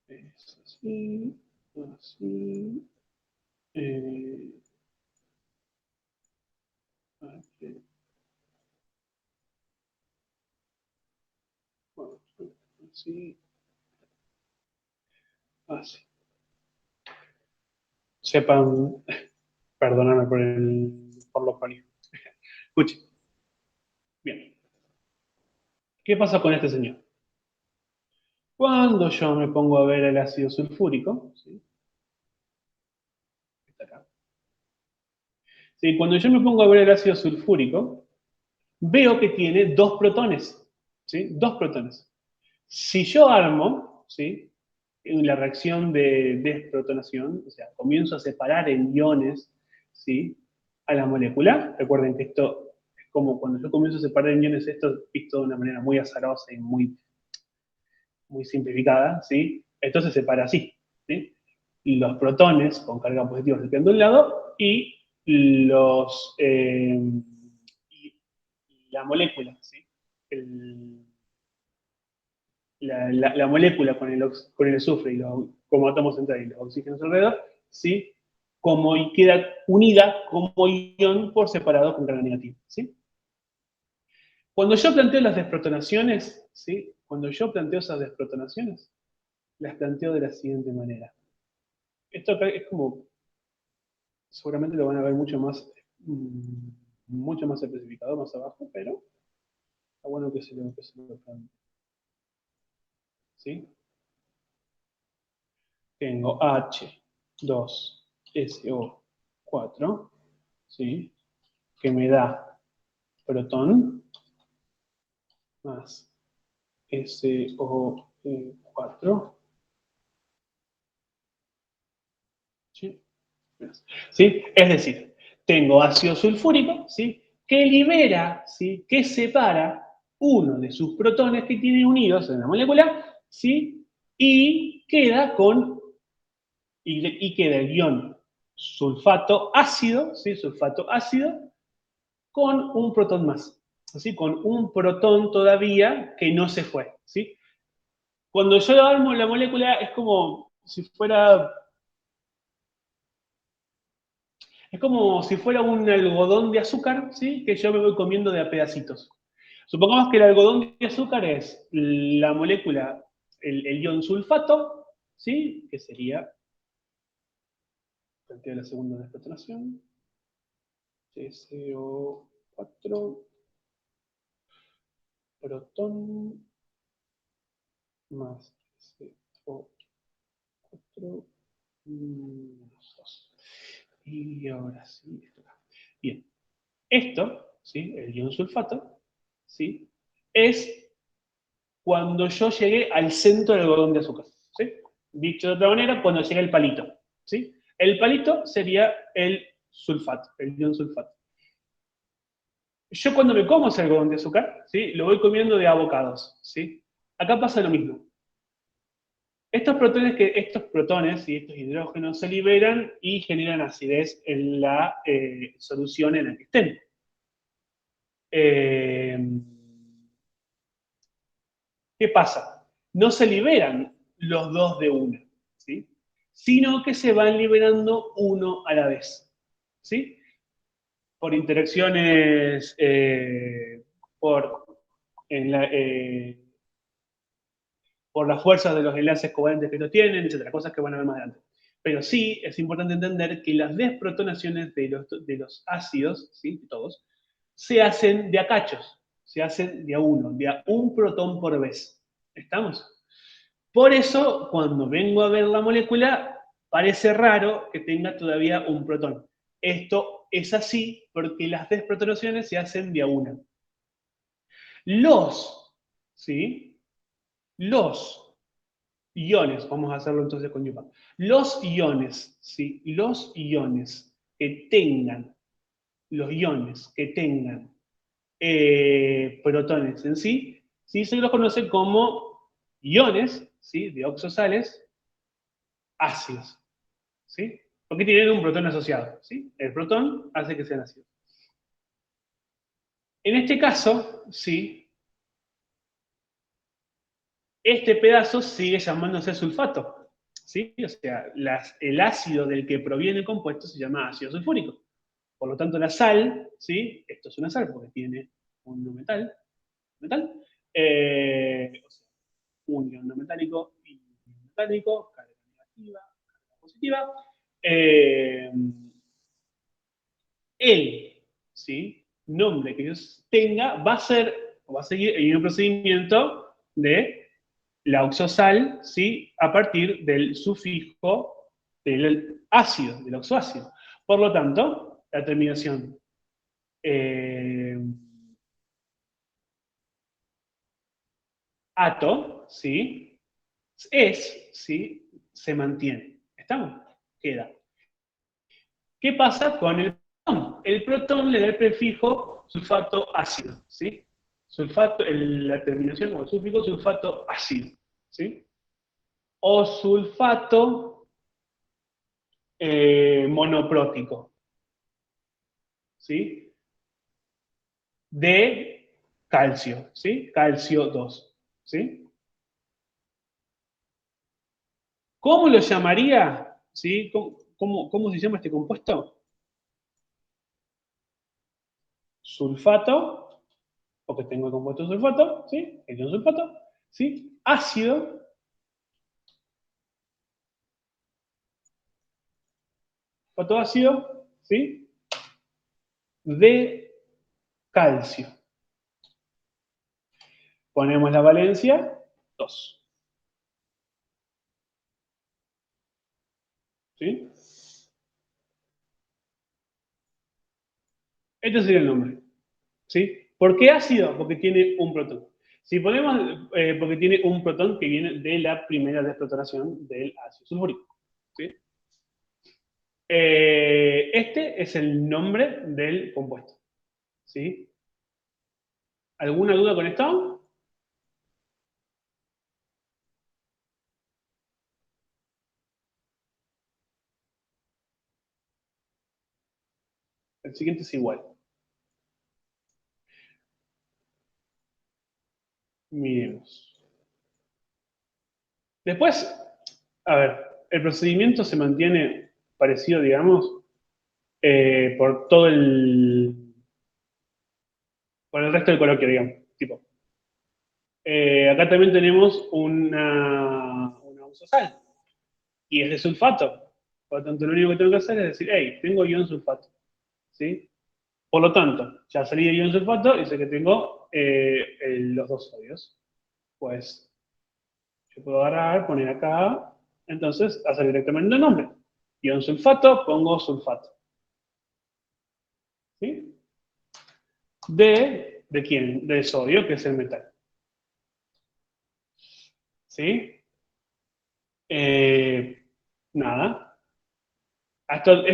Es así, así. Bueno, así. Así. Sepan, perdóname por los palitos. Escuchen. Bien. ¿Qué pasa con este señor? Cuando yo me pongo a ver el ácido sulfúrico, ¿sí? Está acá. Sí, cuando yo me pongo a ver el ácido sulfúrico, veo que tiene dos protones, ¿sí? Dos protones. Si yo armo, ¿sí? En la reacción de desprotonación, o sea, comienzo a separar en iones, ¿sí? A la molécula. Recuerden que esto es como cuando yo comienzo a separar en iones, esto es visto de una manera muy azarosa y muy simplificada, ¿sí? Esto se separa así, ¿sí? Los protones con carga positiva se quedan de un lado y y la molécula, ¿sí? La molécula con el azufre y como átomos centrales y los oxígenos alrededor, ¿sí? Como y queda unida como ion por separado con carga negativa, ¿sí? Cuando yo planteo las desprotonaciones, ¿sí? Cuando yo planteo esas desprotonaciones, las planteo de la siguiente manera. Esto acá es como, seguramente lo van a ver mucho más especificado más abajo, pero está bueno que se lo plantee, ¿sí? Tengo H2SO4, ¿sí? Que me da protón más SO4, ¿sí? ¿Sí? Es decir, tengo ácido sulfúrico, ¿sí? Que libera, ¿sí? Que separa uno de sus protones que tiene unidos en la molécula, ¿sí? Y queda queda el ion sulfato ácido, ¿sí? Sulfato ácido, con un protón más, ¿sí? Con un protón todavía que no se fue, ¿sí? Cuando yo armo la molécula es como si fuera un algodón de azúcar, ¿sí? Que yo me voy comiendo de a pedacitos. Supongamos que el algodón de azúcar es la molécula, el ion sulfato, ¿sí? Que sería, planteo la segunda desprotonación, CO4, protón, más CO4, menos 2. Y ahora sí, esto acá. Bien, esto, ¿sí? El ion sulfato, ¿sí? Es cuando yo llegué al centro del algodón de azúcar, ¿sí? Dicho de otra manera, cuando llega el palito, ¿sí? El palito sería el sulfato, el ion sulfato. Yo cuando me como ese algodón de azúcar, ¿sí? Lo voy comiendo de abocados, ¿sí? Acá pasa lo mismo. Estos protones y estos hidrógenos se liberan y generan acidez en la solución en la que estén. Eh, ¿Qué pasa? No se liberan los dos de una, ¿sí? Sino que se van liberando uno a la vez, ¿sí? Por interacciones, en la, por las fuerzas de los enlaces covalentes que estos tienen, etcétera, cosas que van a ver más adelante. Pero sí es importante entender que las desprotonaciones de los ácidos, ¿sí? Todos, se hacen de a cachos, se hacen de a uno, de a un protón por vez. ¿Estamos? Por eso, cuando vengo a ver la molécula, parece raro que tenga todavía un protón. Esto es así porque las desprotonaciones se hacen de a una. ¿Sí? Los iones, vamos a hacerlo entonces con Yupa. Los iones, ¿sí? Los iones que tengan protones en sí, ¿sí? Se los conoce como iones, ¿sí? De oxosales ácidos, ¿sí? Porque tienen un protón asociado, ¿sí? El protón hace que sean ácidos. En este caso, ¿sí? Este pedazo sigue llamándose sulfato, ¿sí? O sea, el ácido del que proviene el compuesto se llama ácido sulfúrico. Por lo tanto, la sal, ¿sí? Esto es una sal porque tiene un no metal, o sea, un ion no metálico y un ion metálico, carga negativa, carga positiva. Eh, el, ¿sí? Nombre que yo tenga va a ser, o va a seguir el mismo procedimiento de la oxosal, ¿sí? A partir del sufijo del ácido, del oxoácido. Por lo tanto, la terminación eh, ato, ¿sí? ¿sí? Se mantiene. ¿Estamos? Queda. ¿Qué pasa con el protón? El protón le da el prefijo sulfato ácido, ¿sí? Sulfato, la terminación o el sufijo sulfato ácido, ¿sí? O sulfato monoprótico, ¿sí? De calcio, ¿sí? Calcio 2, ¿sí? ¿Cómo lo llamaría? ¿Sí? ¿Cómo se llama este compuesto? Sulfato, porque tengo el compuesto sulfato, ¿sí? El ion sulfato, ¿sí? Ácido, fotoácido, ¿sí? De calcio. Ponemos la valencia 2, ¿sí? Este sería el nombre, ¿sí? ¿Por qué ácido? Porque tiene un protón. Si ponemos, porque tiene un protón que viene de la primera desprotonación del ácido sulfúrico, ¿sí? Este es el nombre del compuesto, ¿sí? ¿Alguna duda con esto? El siguiente es igual. Miremos. Después, a ver, el procedimiento se mantiene parecido, digamos, por por el resto del coloquio, digamos. Tipo, acá también tenemos una usosal y es de sulfato. Por lo tanto, lo único que tengo que hacer es decir, hey, tengo ion sulfato, ¿sí? Por lo tanto, ya salí de ion sulfato y sé que tengo los dos sodios. Pues yo puedo agarrar, poner acá, entonces hacer directamente el nombre. Ion sulfato, pongo sulfato. ¿Sí? ¿De quién? De sodio, que es el metal. ¿Sí? Eh, nada. Esto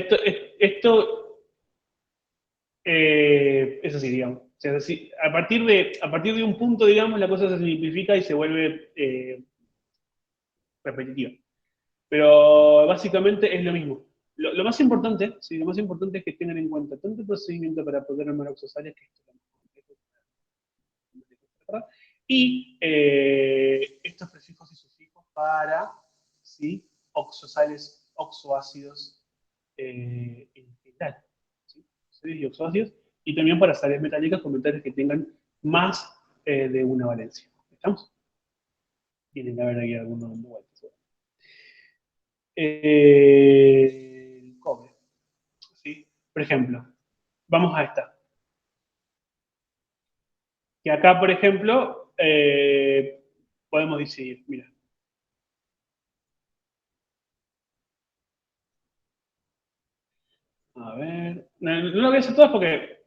es así, digamos. O sea, a partir de un punto, digamos, la cosa se simplifica y se vuelve repetitiva. Pero básicamente es lo mismo. Lo más importante, sí, lo más importante es que tengan en cuenta tanto el procedimiento para poder armar oxosales, que esto ¿verdad? Y estos prefijos y sufijos para ¿sí? Oxosales, oxoácidos en general. ¿Sí? Y oxoácidos, y también para sales metálicas con metales que tengan más de una valencia. ¿Estamos? Tienen que haber ahí algunos vueltas. El cobre. ¿Sí? Por ejemplo, vamos a esta. Que acá, por ejemplo, podemos decidir, mira, a ver, no lo voy a hacer todas porque,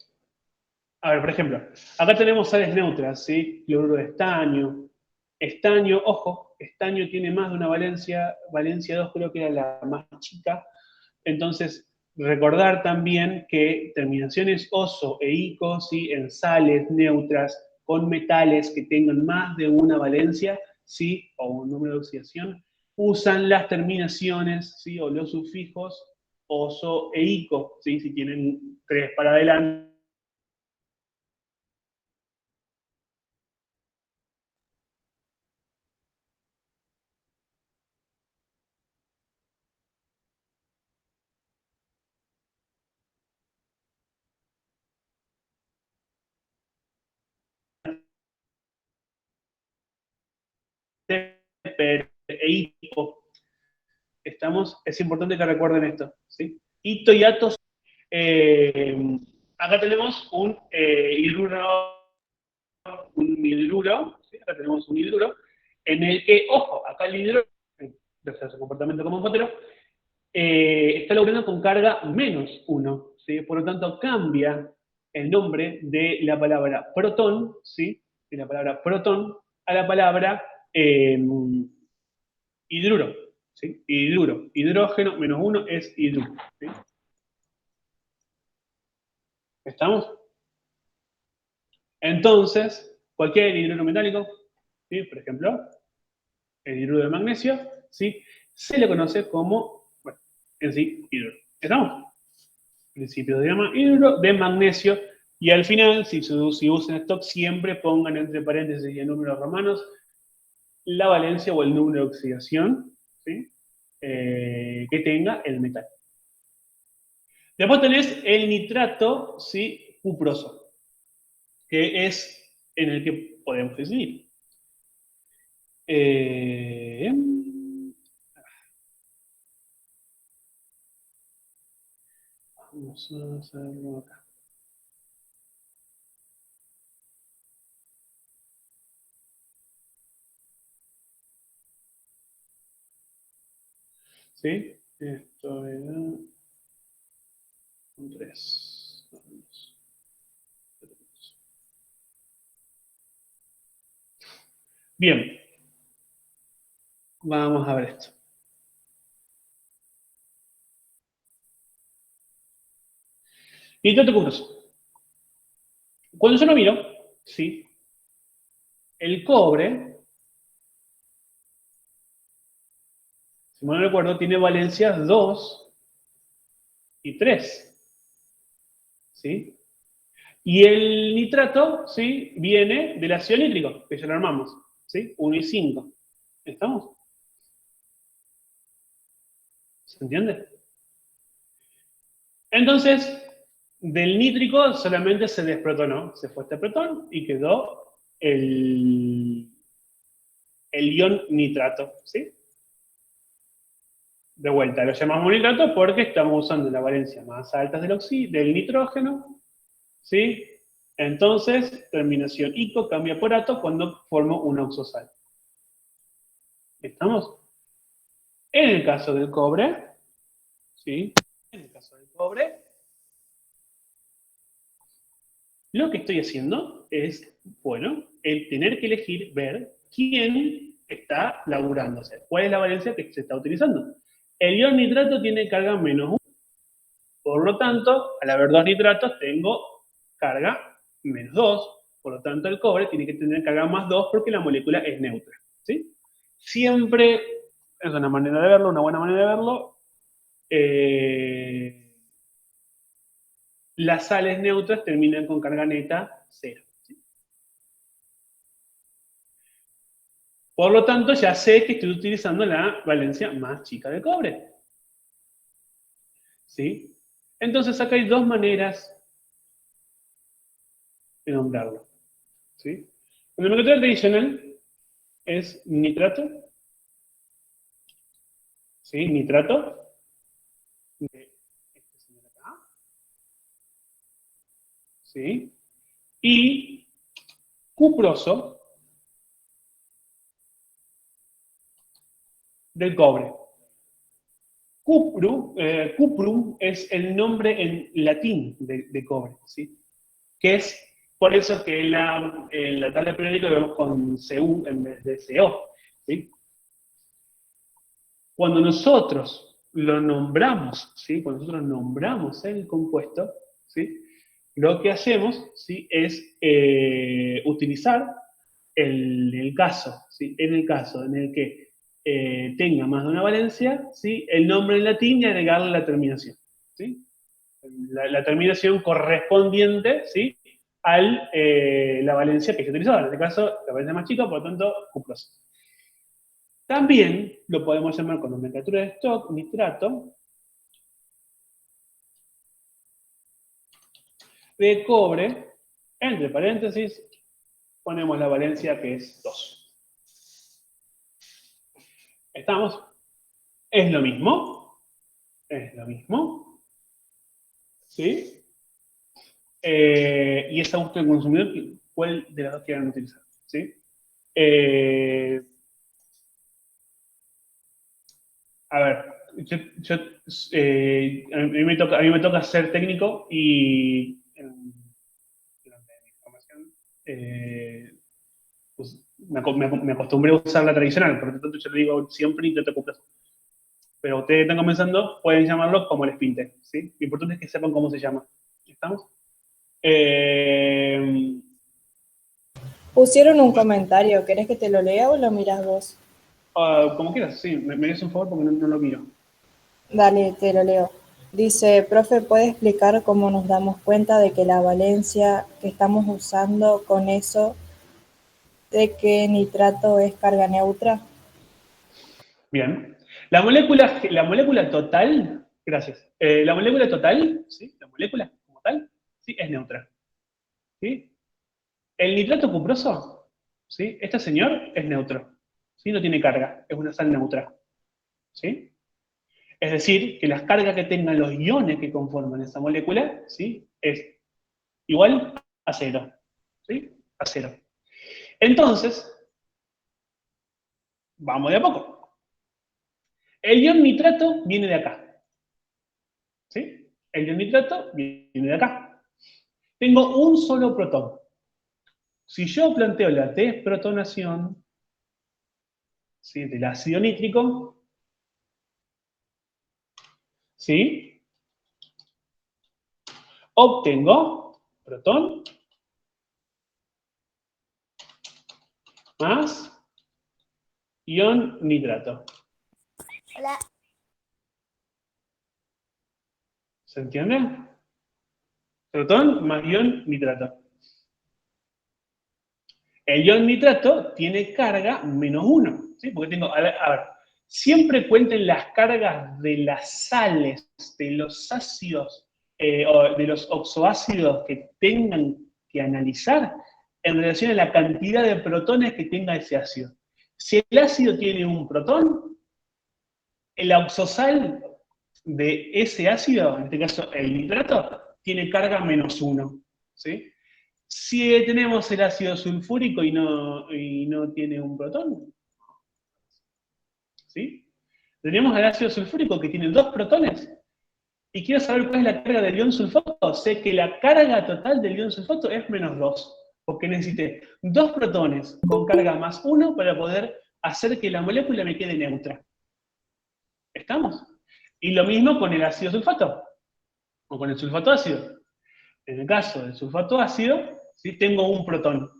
a ver, por ejemplo, acá tenemos sales neutras, ¿sí? Cloruro de estaño. Estaño, ojo, estaño tiene más de una valencia, valencia 2 creo que era la más chica. Entonces, recordar también que terminaciones oso e ico, ¿sí? En sales neutras con metales que tengan más de una valencia, ¿sí? O un número de oxidación, usan las terminaciones, ¿sí? O los sufijos oso e ico, ¿sí? Si tienen tres para adelante. per e hipo. Es importante que recuerden esto, ¿sí? Hito y atos. Acá tenemos un hidruro, ¿sí? Acá tenemos un hidruro, en el que, ojo, acá el hidruro, gracias a su comportamiento como fótero, está logrando con carga -1, ¿sí? Por lo tanto, cambia el nombre de la palabra protón, ¿sí? De la palabra protón a la palabra hidruro, ¿sí? Hidruro. Hidrógeno -1 es hidruro, ¿sí? ¿Estamos? Entonces, cualquier hidruro metálico, ¿sí? Por ejemplo, el hidruro de magnesio, ¿sí? Se le conoce como, bueno, en sí, hidruro. ¿Estamos? Principio se llama hidruro de magnesio. Y al final, si usan stock, siempre pongan entre paréntesis y en números romanos la valencia o el número de oxidación, ¿sí? Que tenga el metal. Después tenés el nitrato, ¿sí? Cuproso, que es en el que podemos decidir. Vamos a hacerlo acá. ¿Sí? Esto era un 3. Bien. Vamos a ver esto. Nitrato cuproso. Cuando yo lo miro, ¿sí? El cobre, si mal no recuerdo, tiene valencias 2 y 3. ¿Sí? Y el nitrato, ¿sí? Viene del ácido nítrico, que ya lo armamos, ¿sí? 1 y 5. ¿Estamos? ¿Se entiende? Entonces, del nítrico solamente se desprotonó, se fue este protón y quedó el ion nitrato, ¿sí? De vuelta, lo llamamos nitrato porque estamos usando la valencia más alta del nitrógeno, ¿sí? Entonces, terminación ico cambia por ato cuando formo un oxosal. ¿Estamos? En el caso del cobre, ¿sí? En el caso del cobre, lo que estoy haciendo es, bueno, el tener que elegir, ver quién está laburándose, cuál es la valencia que se está utilizando. El ion nitrato tiene carga -1. Por lo tanto, al haber 2 nitratos, tengo carga -2. Por lo tanto, el cobre tiene que tener carga +2 porque la molécula es neutra, ¿sí? Siempre, es una manera de verlo, una buena manera de verlo, las sales neutras terminan con carga neta 0. ¿Sí? Por lo tanto, ya sé que estoy utilizando la valencia más chica del cobre. ¿Sí? Entonces, acá hay dos maneras de nombrarlo. ¿Sí? La nomenclatura tradicional es nitrato. ¿Sí? Nitrato. De este señor acá. ¿Sí? Y cuproso del cobre. Cuprum es el nombre en latín de cobre, ¿sí? Que es por eso que en la tabla periódica lo vemos con Cu en vez de Co, ¿sí? Cuando nosotros lo nombramos, ¿sí? Cuando nosotros nombramos el compuesto, ¿sí? Lo que hacemos, ¿sí? Es utilizar el caso, ¿sí? En el caso en el que tenga más de una valencia, ¿sí? El nombre en latín y agregarle la terminación, ¿sí? La terminación correspondiente, ¿sí? A la valencia que se utilizó. En este caso, la valencia más chica, por lo tanto, cuproso. También lo podemos llamar con nomenclatura de stock, nitrato de cobre, entre paréntesis, ponemos la valencia que es 2. ¿Estamos? Es lo mismo. Es lo mismo. ¿Sí? Y es a gusto del consumidor cuál de las dos quieran utilizar. ¿Sí? A ver, a mí me toca ser técnico y durante mi formación pues, me acostumbré a usar la tradicional, por lo tanto yo le digo siempre intento comprar. Pero ustedes están comenzando, pueden llamarlo como les pinte, ¿sí? Lo importante es que sepan cómo se llama. ¿Estamos? Pusieron un comentario, ¿querés que te lo lea o lo miras vos? Como quieras, sí, me haces un favor porque no lo miro. Dale, te lo leo. Dice, profe, ¿puede explicar cómo nos damos cuenta de que la valencia que estamos usando con eso de que nitrato es carga neutra? Bien. La molécula total, gracias. La molécula total, ¿sí? La molécula como tal, ¿sí? Es neutra. ¿Sí? El nitrato cuproso, ¿sí? Este señor es neutro. ¿Sí? No tiene carga, es una sal neutra. ¿Sí? Es decir, que las cargas que tengan los iones que conforman esa molécula, ¿sí? Es igual a cero. ¿Sí? A cero. Entonces, vamos de a poco. El ion nitrato viene de acá. ¿Sí? El ion nitrato viene de acá. Tengo un solo protón. Si yo planteo la desprotonación, ¿sí? Del ácido nítrico, ¿sí? Obtengo protón más ion nitrato. Hola. ¿Se entiende? Protón más ion nitrato. El ion nitrato tiene carga menos 1, ¿sí? Porque tengo, a ver, siempre cuenten las cargas de las sales, de los ácidos, o de los oxoácidos que tengan que analizar en relación a la cantidad de protones que tenga ese ácido. Si el ácido tiene un protón, el oxosal de ese ácido, en este caso el nitrato, tiene carga menos 1, ¿sí? Si tenemos el ácido sulfúrico y no tiene un protón, ¿sí? Tenemos el ácido sulfúrico que tiene 2 protones. Y quiero saber cuál es la carga del ion sulfato. Sé que la carga total del ion sulfato es menos 2. Porque necesité 2 protones con carga más 1 para poder hacer que la molécula me quede neutra. ¿Estamos? Y lo mismo con el ácido sulfato. O con el sulfato ácido. En el caso del sulfato ácido, ¿sí? Tengo un protón.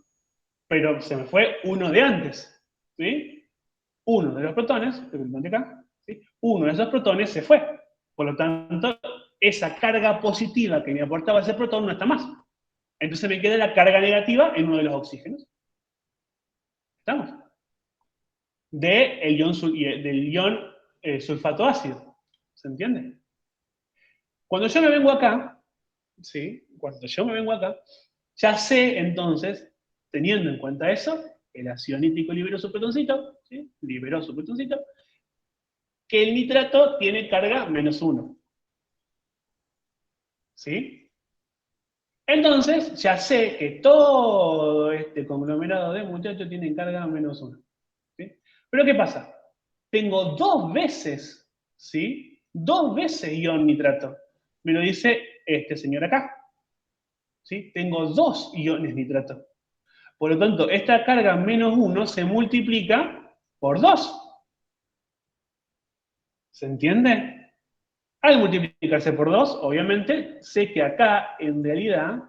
Pero se me fue uno de antes. ¿Sí? Uno de los protones, ¿sí? Uno de esos protones se fue. Por lo tanto, esa carga positiva que me aportaba ese protón no está más. Entonces me queda la carga negativa en uno de los oxígenos. ¿Estamos? Del ion sulfato ácido. ¿Se entiende? Cuando yo me vengo acá, ¿sí? Cuando yo me vengo acá, ya sé entonces, teniendo en cuenta eso, el ácido nítrico liberó su protoncito, ¿sí? Liberó su protoncito, que el nitrato tiene carga menos 1. ¿Sí? Entonces, ya sé que todo este conglomerado de muchachos tiene carga menos 1. ¿Sí? Pero ¿qué pasa? Tengo 2 veces, ¿sí? 2 veces ion nitrato. Me lo dice este señor acá. ¿Sí? Tengo 2 iones nitrato. Por lo tanto, esta carga menos 1 se multiplica por 2. ¿Se entiende? Al multiplicarse por 2, obviamente, sé que acá, en realidad,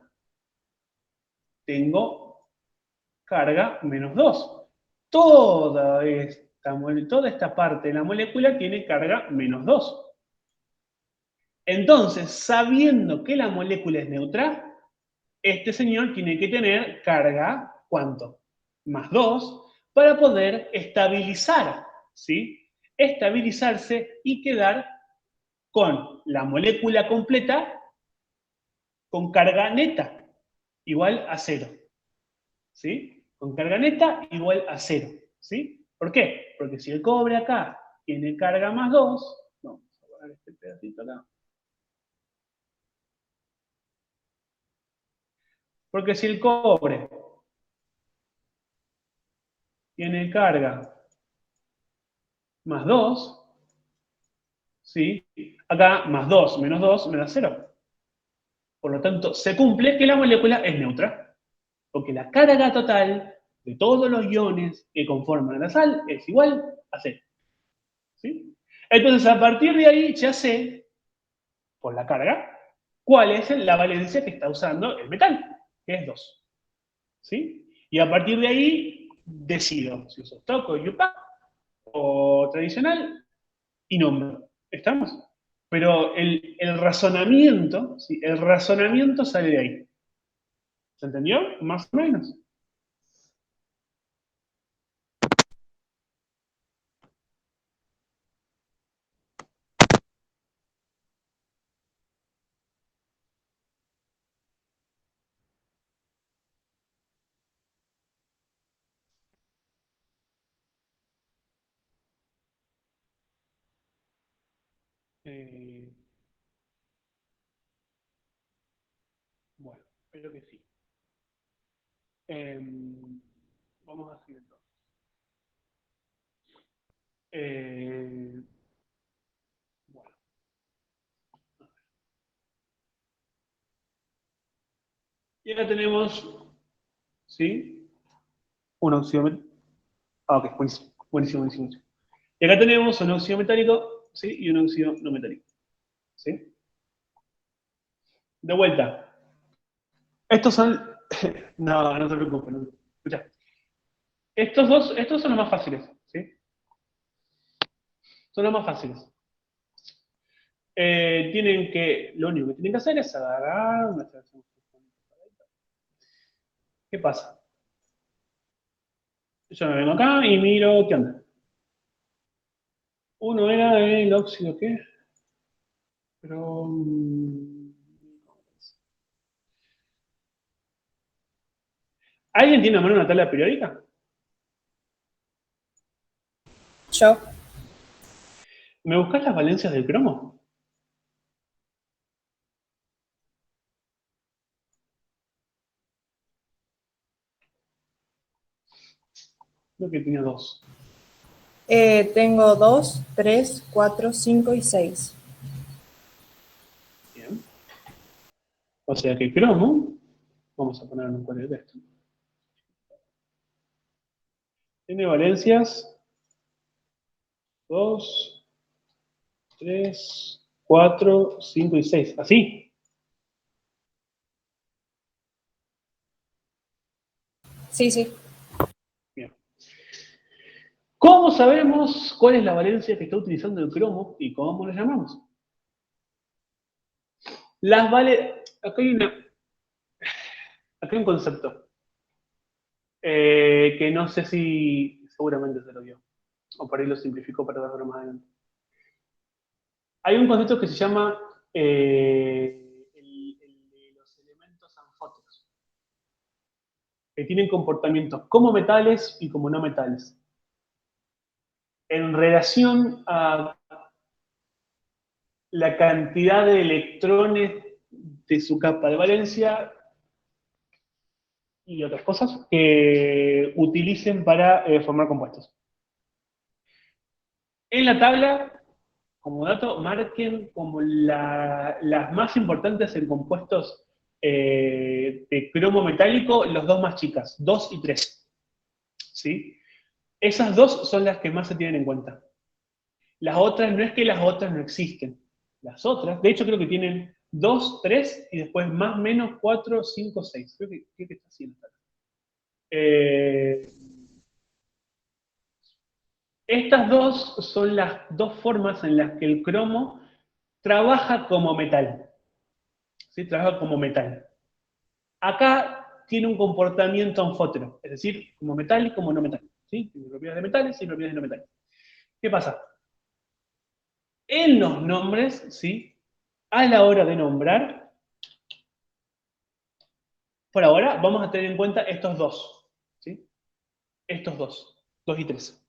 tengo carga menos 2. Toda esta parte de la molécula tiene carga menos 2. Entonces, sabiendo que la molécula es neutra, este señor tiene que tener carga, ¿cuánto? Más 2, para poder estabilizar, ¿sí? Estabilizarse y quedar con la molécula completa con carga neta, igual a 0. ¿Sí? Con carga neta igual a 0. ¿Sí? ¿Por qué? Porque si el cobre acá tiene carga más 2, vamos a poner este pedacito acá. Porque si el cobre tiene carga más 2, ¿sí? Acá más 2 menos 2 me da 0. Por lo tanto, se cumple que la molécula es neutra, porque la carga total de todos los iones que conforman la sal es igual a 0. ¿Sí? Entonces, a partir de ahí ya sé, por la carga, cuál es la valencia que está usando el metal, que es 2. ¿Sí? Y a partir de ahí decido si uso stock o UPAC o tradicional y nombro. ¿Estamos? Pero el razonamiento, ¿sí? El razonamiento sale de ahí. ¿Se entendió? Más o menos. Eh, bueno, espero que sí. Eh, vamos a seguir entonces. Eh, bueno, y acá tenemos, ¿sí? Un óxido metálico. Ah, ok, buenísimo, buenísimo, buenísimo. Y acá tenemos un óxido metálico, ¿sí? Y un óxido no metálico, ¿sí? De vuelta. Estos son... no, no te preocupes. No. Escucha. Estos son los más fáciles, ¿sí? Son los más fáciles. Lo único que tienen que hacer es agarrar una extracción. ¿Qué pasa? Yo me vengo acá y miro qué onda. Uno era el óxido, ¿qué? Pero... ¿alguien tiene a mano una tabla periódica? Yo, ¿Me buscas las valencias del cromo? Creo que tenía dos. tengo 2, 3, 4, 5 y 6. Bien. O sea que cromo, vamos a poner un cuadro de texto. Tiene valencias 2, 3, 4, 5 y 6. ¿Así? Sí, sí. Bien. ¿Cómo sabemos cuál es la valencia que está utilizando el cromo y cómo lo llamamos? Acá hay un concepto que no sé si seguramente se lo dio, o por ahí lo simplificó para darlo más adelante. Hay un concepto que se llama el de los elementos anfóteros, que tienen comportamientos como metales y como no metales. En relación a la cantidad de electrones de su capa de valencia y otras cosas que utilicen para formar compuestos. En la tabla, como dato, marquen como las más importantes en compuestos de cromo metálico, los dos más chicas, 2 y 3. ¿Sí? Esas dos son las que más se tienen en cuenta. Las otras, no es que las otras no existen. Las otras, de hecho creo que tienen 2, 3 y después más, menos, 4, 5, 6. Creo que está así. Eh, Estas dos son las dos formas en las que el cromo trabaja como metal. ¿Sí? Trabaja como metal. Acá tiene un comportamiento anfótero, es decir, como metal y como no metal. ¿Sí? Tiene propiedades de metales y propiedades de no metales. ¿Qué pasa? En los nombres, ¿sí? A la hora de nombrar, por ahora vamos a tener en cuenta estos dos. ¿Sí? Estos dos, 2 y 3.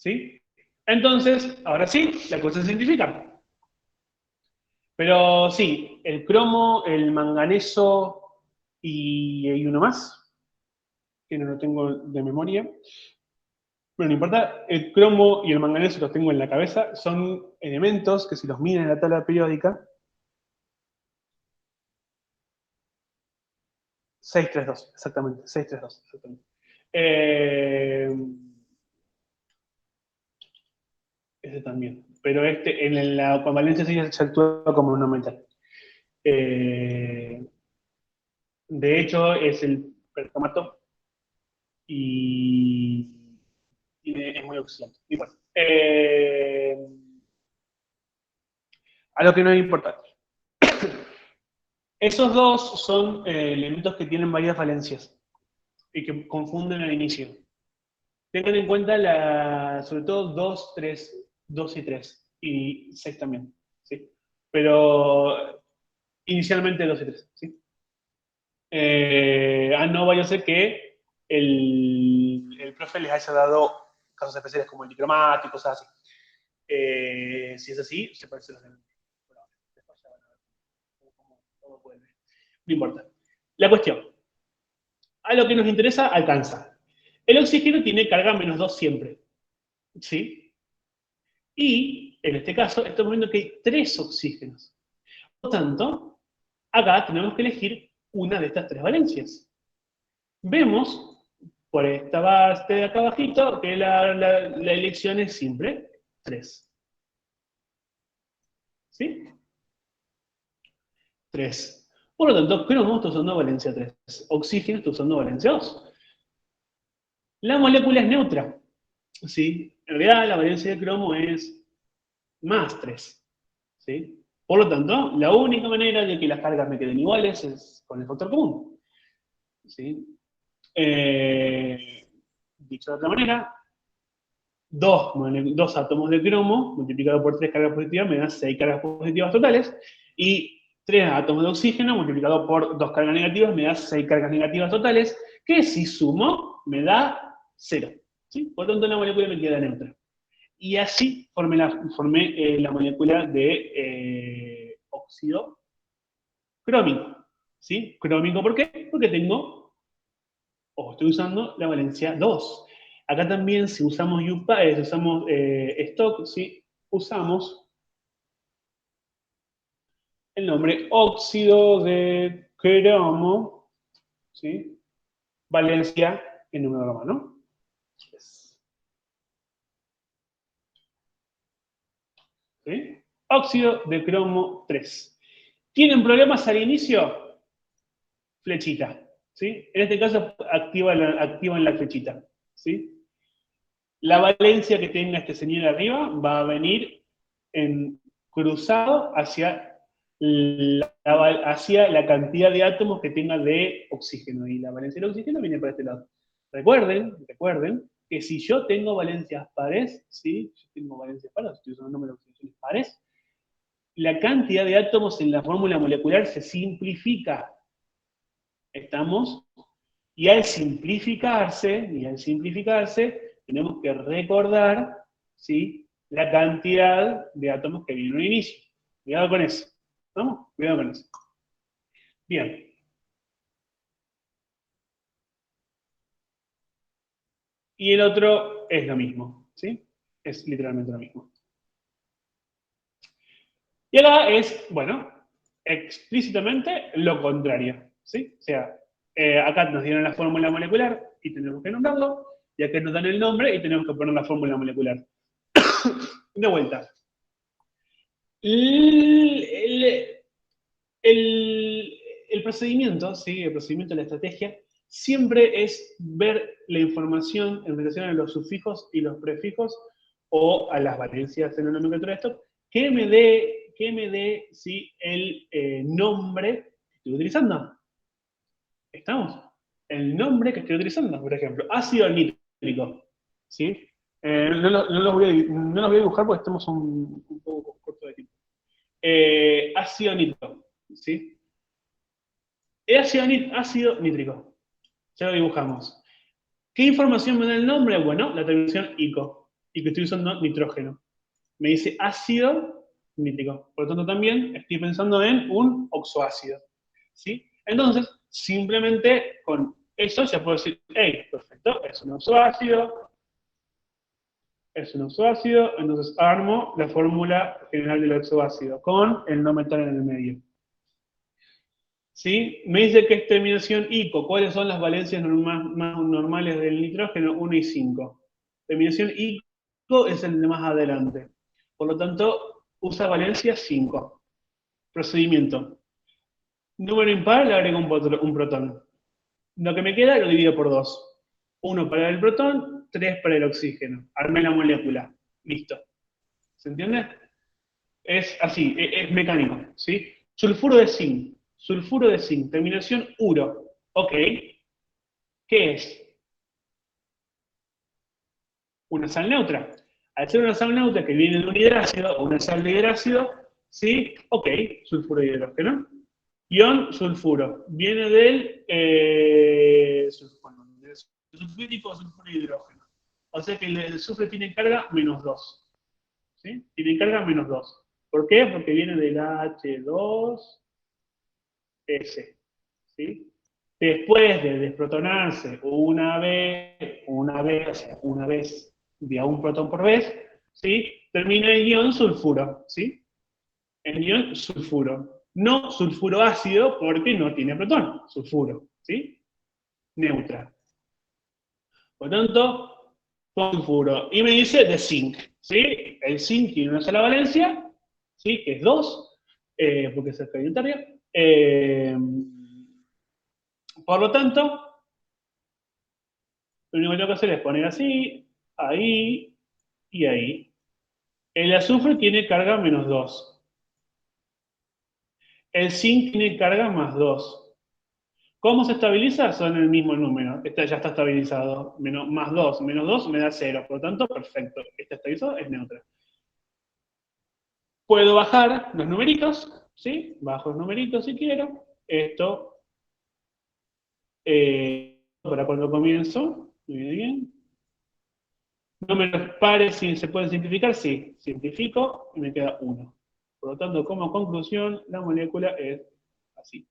¿Sí? Entonces, ahora sí, la cosa se simplifica. Pero sí, el cromo, el manganeso y hay uno más, que no lo tengo de memoria. Pero no importa, el cromo y el manganeso los tengo en la cabeza, son elementos que si los miden en la tabla periódica, 632, exactamente, 632, exactamente. Ese también. Pero este, en la convalencia sí se actúa como no metal. Eh, de hecho, es el percamato y, es muy oxidante. Y bueno, a lo que no es importante. Esos dos son elementos que tienen varias valencias y que confunden al inicio. Tengan en cuenta sobre todo 2, 3, 2 y 3, y 6 también, ¿sí? Pero inicialmente 2 y 3, ¿sí? No vaya a ser que el profe les haya dado casos especiales como el dicromático, cosas así. Si es así, se puede hacer los elementos. Después ya van a ver cómo vuelve. No importa. La cuestión, a lo que nos interesa, alcanza. El oxígeno tiene carga -2 siempre, ¿sí? Y, en este caso, estamos viendo que hay 3 oxígenos. Por lo tanto, acá tenemos que elegir una de estas 3 valencias. Vemos, por esta base de acá abajito, que la elección es simple, 3. ¿Sí? 3. Por lo tanto, cromo está usando valencia 3. Oxígeno está usando valencia 2. La molécula es neutra. ¿Sí? En realidad, la valencia de cromo es +3. ¿Sí? Por lo tanto, la única manera de que las cargas me queden iguales es con el factor común. ¿Sí? Dicho de otra manera, 2 átomos de cromo multiplicado por 3 cargas positivas me da 6 cargas positivas totales, y 3 átomos de oxígeno multiplicado por 2 cargas negativas me da 6 cargas negativas totales, que si sumo me da 0. ¿Sí? Por lo tanto, la molécula me queda neutra. Y así formé la molécula de óxido crómico. ¿Sí? Crómico, ¿por qué? Porque estoy usando la valencia 2. Acá también, si usamos si usamos stock, ¿sí? Usamos el nombre óxido de cromo, ¿sí? Valencia en número romano. ¿Sí? Óxido de cromo 3. ¿Tienen problemas al inicio? Flechita. ¿Sí? En este caso, activan la flechita. ¿Sí? La valencia que tenga este señor arriba va a venir en cruzado hacia la cantidad de átomos que tenga de oxígeno. Y la valencia del oxígeno viene para este lado. Recuerden que si yo tengo valencias pares, ¿sí? Yo tengo valencias pares, estoy usando el número de oxigenaciones pares, la cantidad de átomos en la fórmula molecular se simplifica. ¿Estamos? Y al simplificarse, tenemos que recordar, ¿sí?, la cantidad de átomos que viene al inicio. Cuidado con eso. ¿Vamos? Cuidado con eso. Bien. Y el otro es lo mismo, ¿sí? Es literalmente lo mismo. Y acá es, bueno, explícitamente lo contrario, ¿sí? O sea, acá nos dieron la fórmula molecular y tenemos que nombrarlo, y acá nos dan el nombre y tenemos que poner la fórmula molecular. De vuelta. El, el procedimiento, ¿sí? El procedimiento de la estrategia, siempre es ver la información en relación a los sufijos y los prefijos o a las valencias en la nomenclatura de esto, que me dé ¿sí?, el nombre que estoy utilizando. ¿Estamos? El nombre que estoy utilizando, por ejemplo, ácido nítrico. ¿Sí? No los voy a dibujar porque estamos un poco corto de tiempo. Ácido nítrico. ¿Sí? Ácido nítrico. Ya lo dibujamos. ¿Qué información me da el nombre? Bueno, la terminación ICO. y que estoy usando nitrógeno. Me dice ácido nítrico. Por lo tanto, también estoy pensando en un oxoácido. ¿Sí? Entonces, simplemente con eso ya puedo decir, hey, perfecto, es un oxoácido, entonces armo la fórmula general del oxoácido con el no metal en el medio. ¿Sí? Me dice que es terminación ICO. ¿Cuáles son las valencias más normales del nitrógeno? 1 y 5. Terminación ICO es el de más adelante. Por lo tanto, usa valencia 5. Procedimiento. Número impar, le agrego un protón. Lo que me queda lo divido por 2. 1 para el protón, 3 para el oxígeno. Armé la molécula. Listo. ¿Se entiende? Es así, es mecánico. ¿Sí? Sulfuro de zinc. Sulfuro de zinc. Terminación uro. Ok. ¿Qué es? Una sal neutra. Al ser una sal neutra que viene de un hidrácido o una sal de hidrácido, ¿sí? Ok, sulfuro de hidrógeno. Ion sulfuro. Viene del sulfídico sulfuro de hidrógeno. O sea que el azufre tiene carga -2. ¿Sí? Tiene carga -2. ¿Por qué? Porque viene del H2S. ¿Sí? Después de desprotonarse una vez de a un protón por vez, ¿sí? Termina en ion sulfuro, ¿sí? En ion sulfuro. No sulfuro ácido porque no tiene protón, sulfuro, ¿sí? Neutra. Por lo tanto, sulfuro. Y me dice de zinc, ¿sí? El zinc tiene una sola valencia, ¿sí? Que es 2, porque es excedentario. Por lo tanto, lo único que tengo que hacer es poner así, ahí y ahí. El azufre tiene carga -2. El zinc tiene carga +2. ¿Cómo se estabiliza? Son el mismo número. Este ya está estabilizado. +2, -2 me da 0. Por lo tanto, perfecto. Este estabilizado es neutra. Puedo bajar los numeritos, ¿sí? Bajo los numeritos si quiero. Esto, para cuando comienzo, muy bien. Números pares, si se pueden simplificar, sí. Simplifico y me queda 1. Por lo tanto, como conclusión, la molécula es así.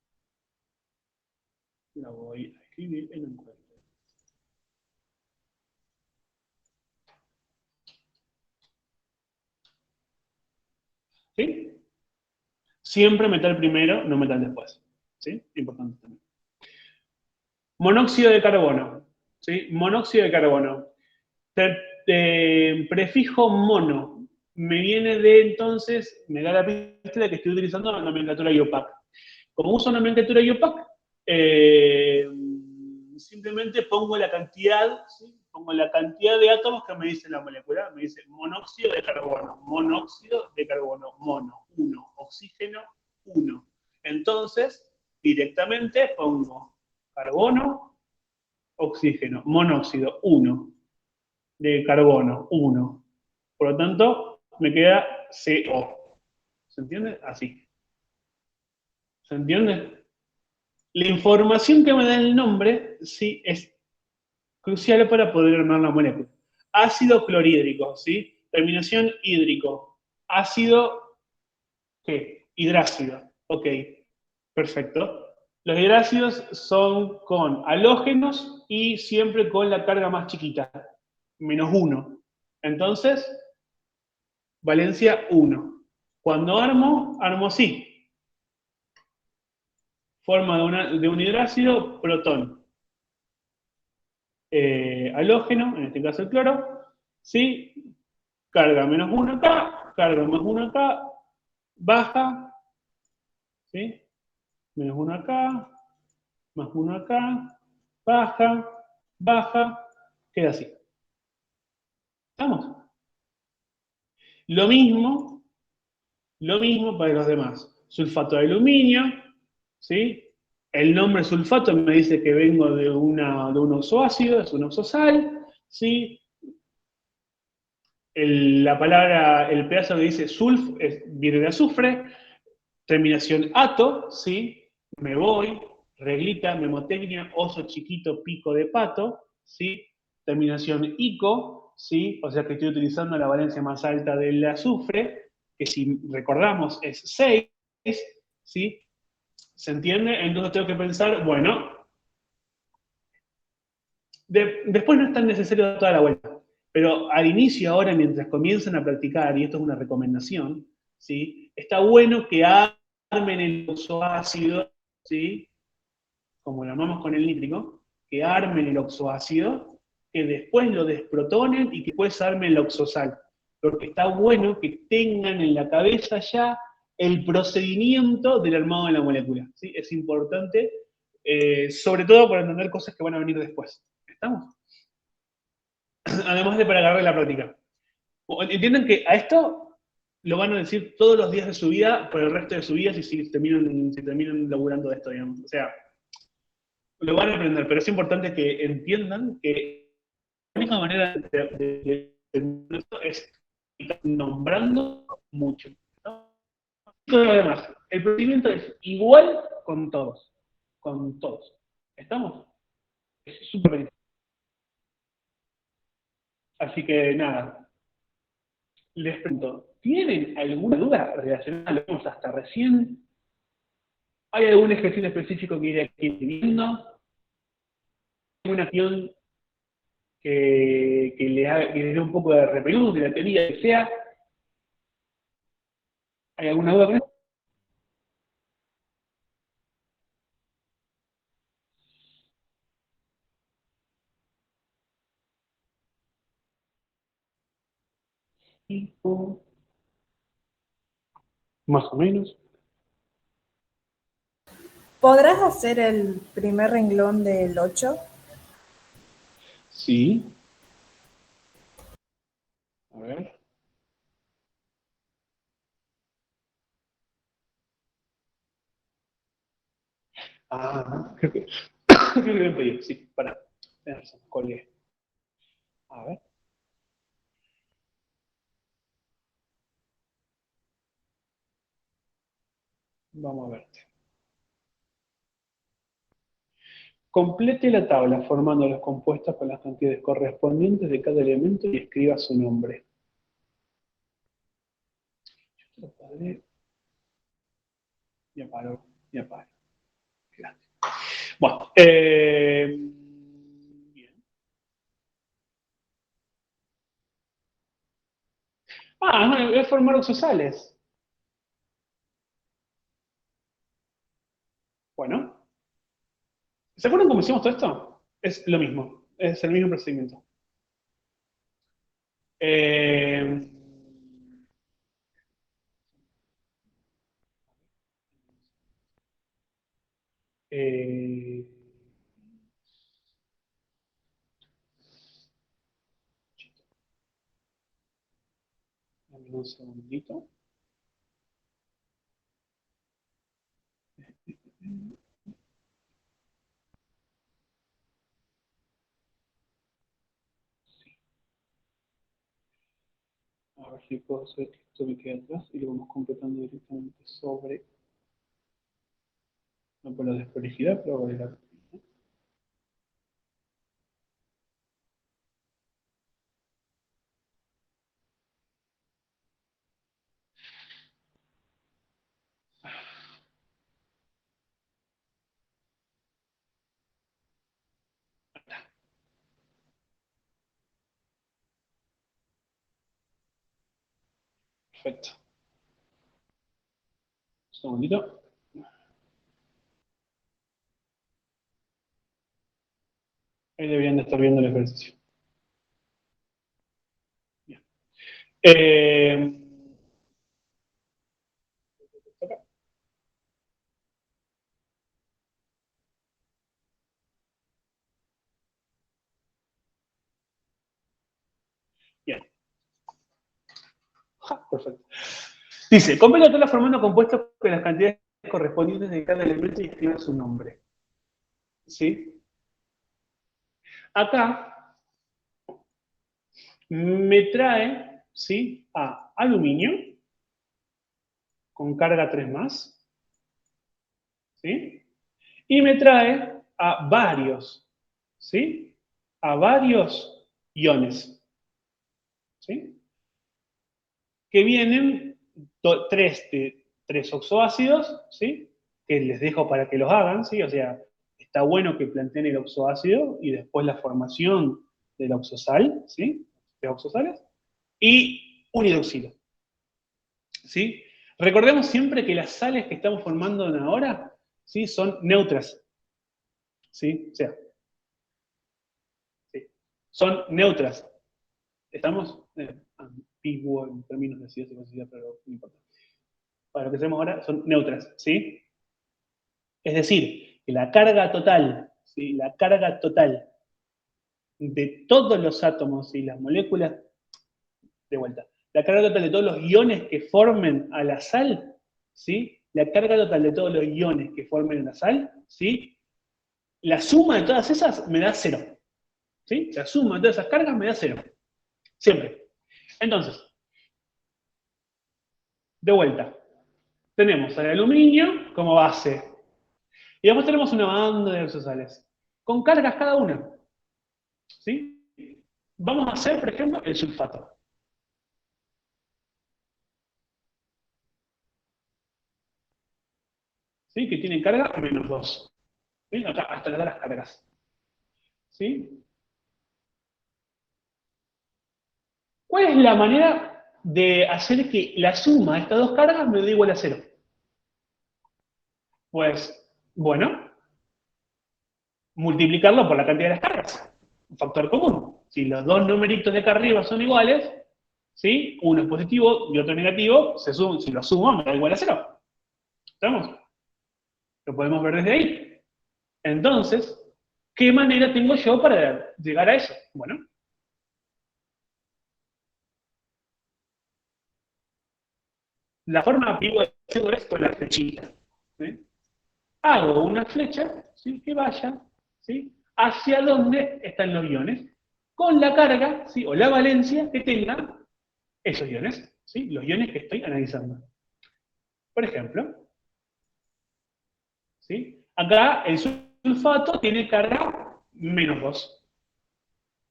La voy a escribir en un cuadro. ¿Sí? Siempre metal primero, no metal después. ¿Sí? Importante también. Monóxido de carbono. ¿Sí? Monóxido de carbono. Prefijo mono. Me viene de entonces, me da la pista de que estoy utilizando la nomenclatura IUPAC. Como uso nomenclatura IUPAC, simplemente pongo la cantidad, ¿sí? Pongo la cantidad de átomos que me dice la molécula. Me dice monóxido de carbono, mono, 1, oxígeno, 1. Entonces, directamente pongo carbono, oxígeno, monóxido, 1, de carbono, 1. Por lo tanto, me queda CO. ¿Se entiende? Así. ¿Se entiende? La información que me da el nombre, sí, es crucial para poder armar la molécula. Ácido clorhídrico, ¿sí? Terminación hídrico. Ácido, ¿qué? Hidrácido. Ok, perfecto. Los hidrácidos son con halógenos y siempre con la carga más chiquita, -1. Entonces, valencia 1. Cuando armo así. Forma de un hidrácido, protón. Halógeno, en este caso el cloro, ¿sí? Carga -1 acá, carga +1 acá, baja, ¿sí? -1 acá, +1 acá, baja, baja, queda así. ¿Estamos? Lo mismo para los demás. Sulfato de aluminio, ¿sí? El nombre sulfato me dice que vengo de un oxoácido, es un oxosal, ¿sí? La palabra, el pedazo que dice sulf viene de azufre, terminación ato, ¿sí? Me voy, reglita, memotecnia, oso chiquito, pico de pato, ¿sí? Terminación ico, ¿sí? O sea que estoy utilizando la valencia más alta del azufre, que si recordamos es 6, ¿sí? ¿Se entiende? Entonces tengo que pensar, bueno, después no es tan necesario dar toda la vuelta, pero al inicio ahora, mientras comienzan a practicar, y esto es una recomendación, ¿sí? Está bueno que armen el oxoácido, ¿sí? Como lo armamos con el nítrico, que armen el oxoácido, que después lo desprotonen y que después armen el oxosal. Porque está bueno que tengan en la cabeza ya el procedimiento del armado de la molécula, ¿sí? Es importante, sobre todo para entender cosas que van a venir después. ¿Estamos? Además de para agarrar la práctica. Entienden que a esto lo van a decir todos los días de su vida, por el resto de su vida, si terminan laburando de esto, digamos. O sea, lo van a aprender, pero es importante que entiendan que la única manera de esto es nombrando mucho, ¿no? Todo lo demás. El procedimiento es igual con todos. Con todos. ¿Estamos? Es súper bien. Así que nada, les pregunto, ¿tienen alguna duda relacionada a lo que vimos hasta recién? ¿Hay algún ejercicio específico que iré viendo? ¿Alguna acción que le dé un poco de repelús de la teoría que sea? ¿Hay alguna duda con eso? Más o menos. ¿Podrás hacer el primer renglón del 8? Sí. A ver. Ah, creo que lo he pedido. Sí, para. Tienes razón, colgué. A ver. Vamos a ver. Complete la tabla formando los compuestos con las cantidades correspondientes de cada elemento y escriba su nombre. Yo te lo podré. Ya paro, ya paro. Gracias. Bueno, bien. Ah, no, voy a formar oxosales. Bueno, ¿se acuerdan cómo hicimos todo esto? Es lo mismo, es el mismo procedimiento. Eh, eh, dame un segundito. A ver si puedo hacer que esto me quede atrás y lo vamos completando directamente sobre. No por la desprolijidad, pero vale la pena. Perfecto. Un segundito. Ahí deberían de estar viendo el ejercicio. Bien. Eh, bien. Ja, perfecto. Dice, completa la tabla formando compuestos con las cantidades correspondientes de cada elemento y escriba su nombre. ¿Sí? Acá me trae, ¿sí? A aluminio con carga 3 más, ¿sí? Y me trae a varios, ¿sí? A varios iones. ¿sí? Que vienen tres oxoácidos, ¿sí? Que les dejo para que los hagan, ¿sí? O sea, está bueno que planteen el oxoácido y después la formación del oxosal, ¿sí? De oxosales. Y un hidroxilo, ¿sí? Recordemos siempre que las sales que estamos formando ahora, ¿sí? Son neutras, ¿sí? O sea, ¿sí? Son neutras. ¿Estamos? Ambiguo en términos de si y considera, pero no importa. Para lo que hacemos ahora, son neutras, ¿sí? Es decir, que la carga total, ¿sí? La carga total de todos los átomos y las moléculas, de vuelta, la carga total de todos los iones que formen a la sal, ¿sí? La carga total de todos los iones que formen a la sal, ¿sí? La suma de todas esas me da cero, ¿sí? La suma de todas esas cargas me da cero, siempre. Entonces, de vuelta, tenemos el aluminio como base, y después tenemos una banda de oxosales, con cargas cada una, ¿sí? Vamos a hacer, por ejemplo, el sulfato. ¿Sí? Que tiene carga -2. ¿Sí? Acá, hasta le da las cargas. ¿Sí? ¿Cuál es la manera de hacer que la suma de estas dos cargas me dé igual a cero? Pues, bueno, multiplicarlo por la cantidad de las cargas. Un factor común. Si los dos numeritos de acá arriba son iguales, ¿sí? Uno es positivo y otro negativo, si lo sumo me da igual a cero. ¿Estamos? Lo podemos ver desde ahí. Entonces, ¿qué manera tengo yo para llegar a eso? Bueno, la forma ambigua de hacerlo es con la flechita. ¿Sí? Hago una flecha, ¿sí? Que vaya, ¿sí? Hacia donde están los iones, con la carga, ¿sí? O la valencia que tengan esos iones, ¿sí? Los iones que estoy analizando. Por ejemplo, ¿sí? Acá el sulfato tiene carga -2.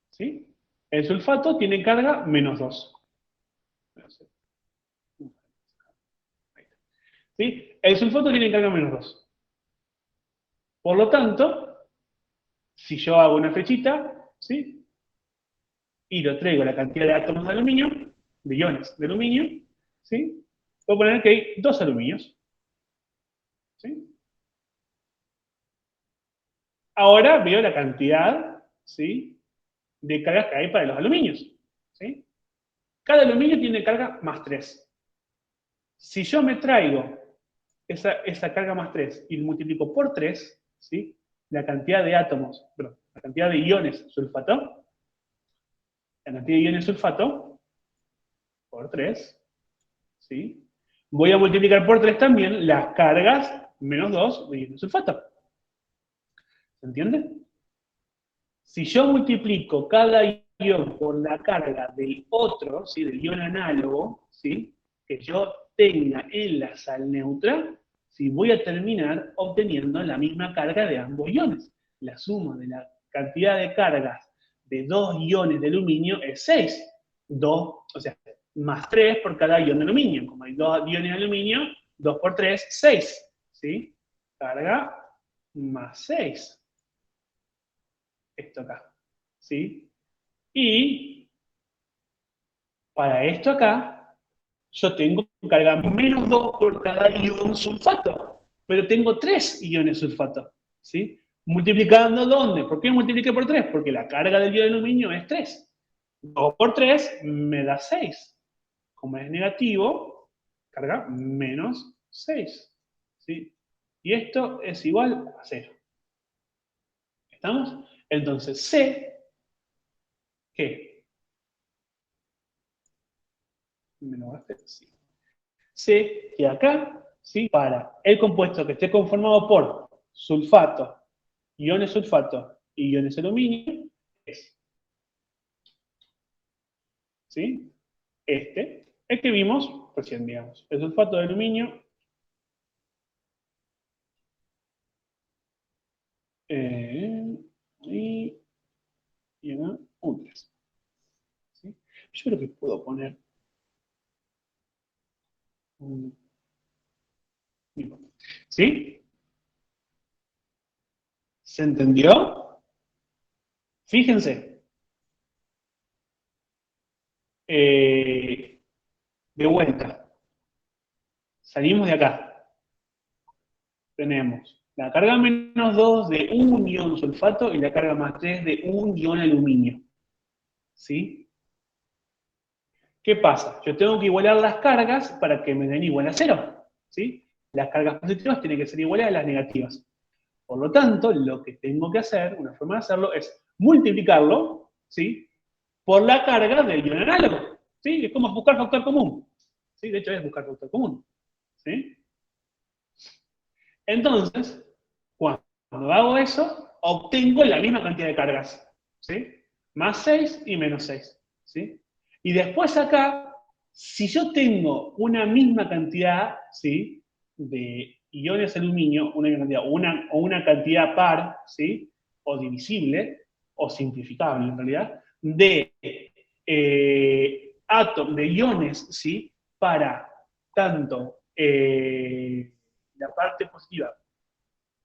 ¿Sí? El sulfato tiene carga -2. ¿Sí? El sulfato tiene carga -2. Por lo tanto, si yo hago una flechita, ¿sí? Y lo traigo a la cantidad de átomos de aluminio, de iones de aluminio, ¿sí? Puedo poner que hay 2 aluminios, ¿sí? Ahora veo la cantidad, ¿sí? De cargas que hay para los aluminios, ¿sí? Cada aluminio tiene carga +3. Si yo me traigo esa carga +3 y multiplico por 3, ¿sí? La cantidad de átomos, perdón, la cantidad de iones sulfato, la cantidad de iones sulfato, por 3, ¿sí? Voy a multiplicar por 3 también las cargas -2 de iones sulfato. ¿Se entiende? Si yo multiplico cada ion por la carga del otro, ¿sí? Del ion análogo, ¿sí? Que yo tenga en la sal neutra, ¿sí? Voy a terminar obteniendo la misma carga de ambos iones. La suma de la cantidad de cargas de 2 iones de aluminio es 6. 2, o sea, +3 por cada ion de aluminio. Como hay 2 iones de aluminio, 2 por 3, 6. ¿Sí? Carga +6. Esto acá. ¿Sí? Y para esto acá, yo tengo carga -2 por cada ion sulfato, pero tengo 3 iones sulfato, ¿sí? Multiplicando, ¿dónde? ¿Por qué multipliqué por 3? Porque la carga del ion de aluminio es 3. 2 por 3 me da 6. Como es negativo, carga -6, ¿sí? Y esto es igual a 0. ¿Estamos? Entonces, C, ¿qué? ¿Me lo gasté? Sí. Sé que acá, ¿sí? Para el compuesto que esté conformado por sulfato, iones sulfato y iones aluminio, es, ¿sí? El que vimos recién, digamos. El sulfato de aluminio y acá un 3. ¿Sí? Yo creo que puedo poner un... ¿Sí? ¿Se entendió? Fíjense. De vuelta. Salimos de acá. Tenemos la carga -2 de un ion sulfato y la carga +3 de un ion aluminio. ¿Sí? ¿Qué pasa? Yo tengo que igualar las cargas para que me den igual a 0. ¿Sí? Las cargas positivas tienen que ser iguales a las negativas. Por lo tanto, lo que tengo que hacer, una forma de hacerlo, es multiplicarlo, ¿sí?, por la carga del ion análogo. ¿Sí? Es como buscar factor común. ¿Sí? De hecho, es buscar factor común. ¿Sí? Entonces, cuando hago eso, obtengo la misma cantidad de cargas. ¿Sí? Más 6 y menos 6. ¿Sí? Y después acá, si yo tengo una misma cantidad, ¿sí?, de iones aluminio, una misma cantidad, o una cantidad par, ¿sí?, o divisible, o simplificable en realidad, de átomos, de iones, ¿sí?, para tanto la parte positiva,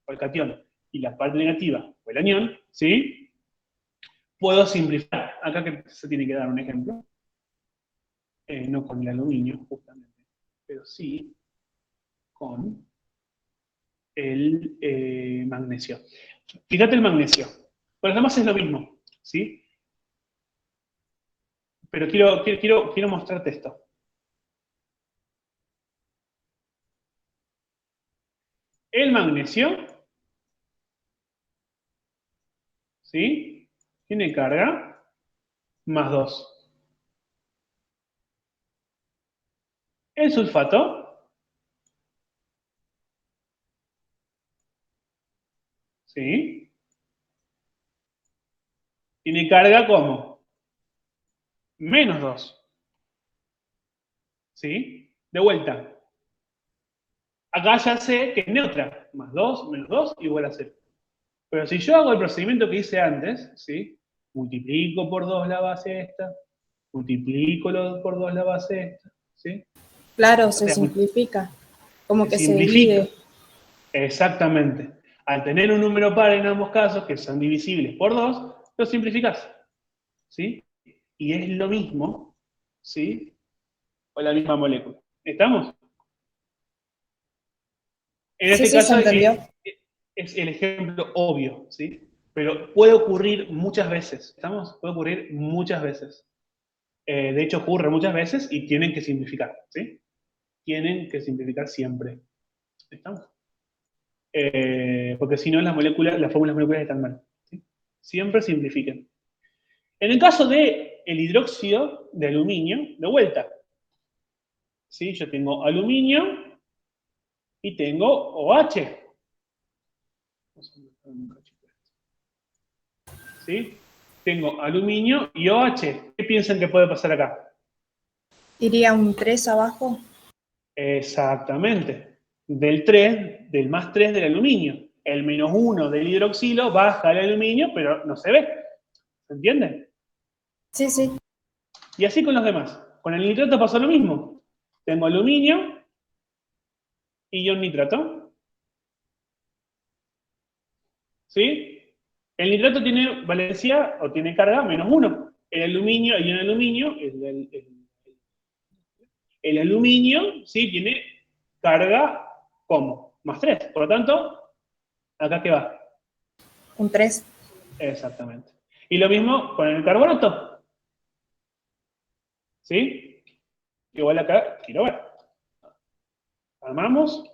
o el catión, y la parte negativa, o el anión, ¿sí?, puedo simplificar. Acá que se tiene que dar un ejemplo. No con el aluminio, justamente, pero sí con el magnesio. Fíjate el magnesio. Por los demás es lo mismo, ¿sí? Pero quiero mostrarte esto. El magnesio, ¿sí?, tiene carga +2. El sulfato, ¿sí?, tiene carga como -2. ¿Sí? De vuelta. Acá ya sé que es neutra. +2, -2, igual a 0. Pero si yo hago el procedimiento que hice antes, ¿sí?, multiplico por 2 la base esta, multiplico por 2 la base esta, ¿sí? Claro, O se sea, simplifica, como se que se simplifica. divide. Exactamente. Al tener un número par en ambos casos, que son divisibles por 2, lo simplificás, ¿sí? Y es lo mismo, ¿sí?, o la misma molécula. ¿Estamos? En Sí, este sí, se caso entendió. es el ejemplo obvio, ¿sí? Pero puede ocurrir muchas veces, ¿estamos? Puede ocurrir muchas veces. De hecho, ocurre muchas veces y tienen que simplificar, ¿sí? Tienen que simplificar siempre. ¿Estamos? Porque si no, las fórmulas moleculares están mal, ¿sí? Siempre simplifiquen. En el caso del hidróxido de aluminio, de vuelta, ¿sí? Yo tengo aluminio y tengo OH. ¿Sí? Tengo aluminio y OH. ¿Qué piensan que puede pasar acá? Iría un 3 abajo. Exactamente. Del +3 del aluminio. El -1 del hidroxilo baja el aluminio, pero no se ve. ¿Se entiende? Sí, sí. Y así con los demás. Con el nitrato pasa lo mismo. Tengo aluminio y ion nitrato. ¿Sí? El nitrato tiene valencia o tiene carga -1. El aluminio, el ion aluminio, el aluminio, ¿sí?, tiene carga como +3. Por lo tanto, ¿acá qué va? Un 3. Exactamente. Y lo mismo con el carbonato. ¿Sí? Igual acá, quiero ver. Armamos.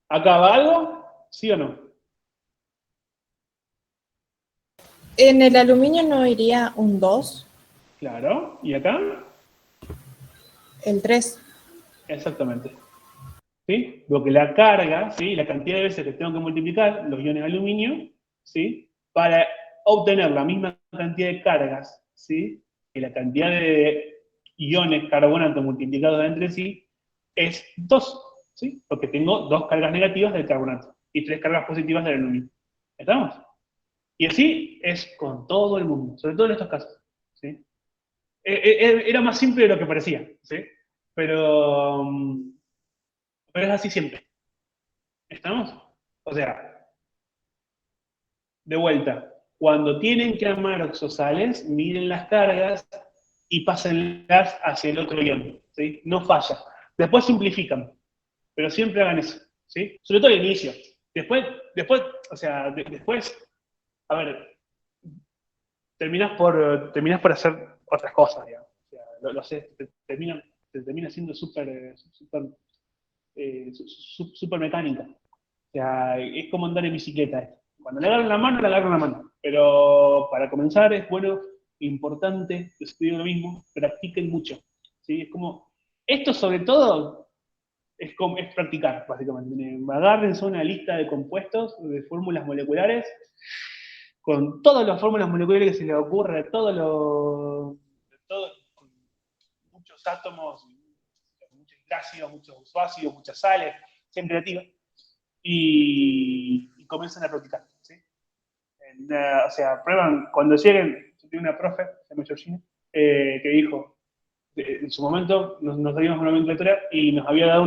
¿Acá va algo? ¿Sí o no? En el aluminio no iría un 2, Claro. ¿Y acá? el 3. Exactamente. ¿Sí? Porque la carga, ¿sí?, la cantidad de veces que tengo que multiplicar los iones de aluminio, ¿sí?, para obtener la misma cantidad de cargas, ¿sí?, y la cantidad de iones carbonato multiplicados entre sí, es 2, ¿sí? Porque tengo 2 cargas negativas del carbonato y 3 cargas positivas del aluminio. ¿Estamos? Y así es con todo el mundo, sobre todo en estos casos. ¿sí? Era más simple de lo que parecía, ¿sí? Pero, pero es así siempre. ¿Estamos? O sea, de vuelta, cuando tienen que armar oxosales, miren las cargas y pásenlas hacia el otro ion, ¿sí? No falla. Después simplifican, pero siempre hagan eso, ¿sí? Sobre todo al inicio. Después, o sea, después, a ver, terminás por hacer otras cosas, digamos. O sea, lo sé, te termina siendo súper mecánica. O sea, es como andar en bicicleta. Cuando le agarran la mano, le agarran la mano. Pero para comenzar es bueno, importante, les digo lo mismo, practiquen mucho. ¿Sí? Es como, esto sobre todo es practicar, básicamente. Agárrense una lista de compuestos, de fórmulas moleculares, con todas las fórmulas moleculares que se les ocurra, con muchos átomos, muchos ácidos, muchos ácidos, muchas sales, siempre creativa, y comienzan a practicar. ¿Sí? O sea, prueban, cuando lleguen, yo tengo una profe, se llama Georgina, que dijo, en su momento nos salíamos con una nomenclatura y nos había dado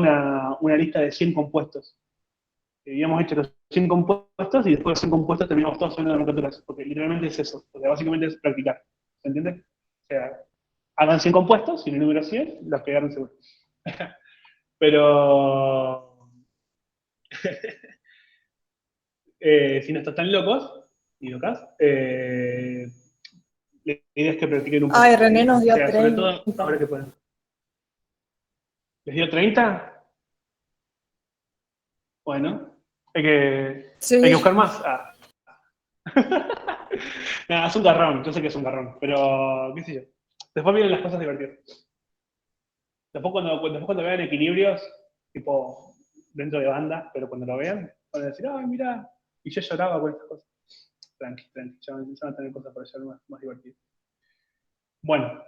una lista de 100 compuestos. Habíamos hecho los 100 compuestos y después de los 100 compuestos terminamos todos haciendo nomenclaturas, porque literalmente es eso, o sea, básicamente es practicar, ¿se entiende? O sea, hagan 100 compuestos y en el número 100 los pegaron seguro. Pero si no están tan locos y locas, la idea es que practiquen un poco, Ay, René ¿sí? nos O dio sea, sobre todo 30. ahora que pueden. ¿Les dio 30? Bueno, hay que Sí, buscar más. Ah. Nada, es un garrón, yo sé que es un garrón, pero qué sé yo. Después vienen las cosas divertidas. Después cuando vean equilibrios, tipo dentro de banda, pero cuando lo vean, van a decir, ay, mira, y yo lloraba con estas cosas. Tranqui, tranqui, ya van a tener cosas para allá más divertidas. Bueno,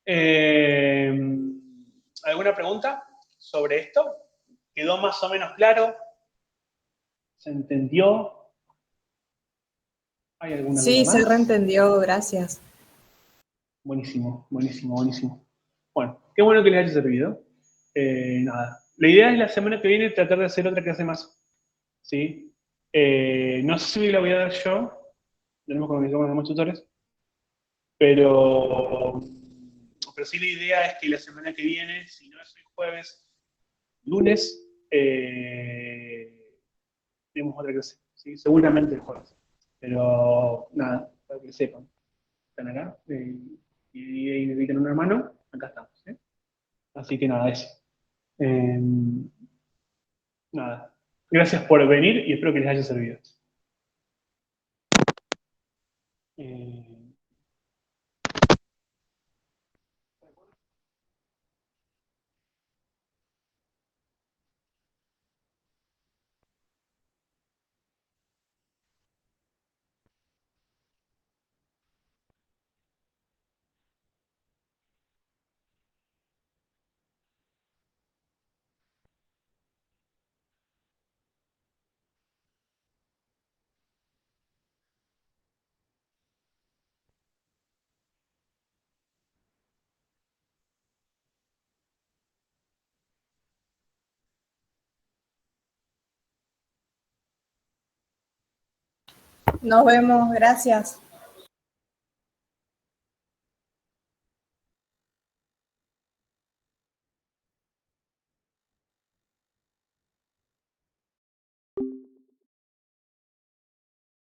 eh, ¿alguna pregunta sobre esto? ¿Quedó más o menos claro? ¿Se entendió? ¿Hay alguna duda sí, se más? reentendió, gracias. Buenísimo, buenísimo, buenísimo. Bueno, qué bueno que les haya servido. Nada. La idea es la semana que viene tratar de hacer otra clase más. ¿Sí? No sé si la voy a dar yo, tenemos que organizar con los demás tutores, pero, pero sí la idea es que la semana que viene, si no es el jueves, lunes, tenemos otra clase. ¿Sí? Seguramente el jueves. Pero nada, para que sepan. Están acá y necesitan una mano, acá estamos. ¿Sí? Así que nada, eso. Eh, nada. Gracias por venir y espero que les haya servido. Eh, Nos vemos, gracias.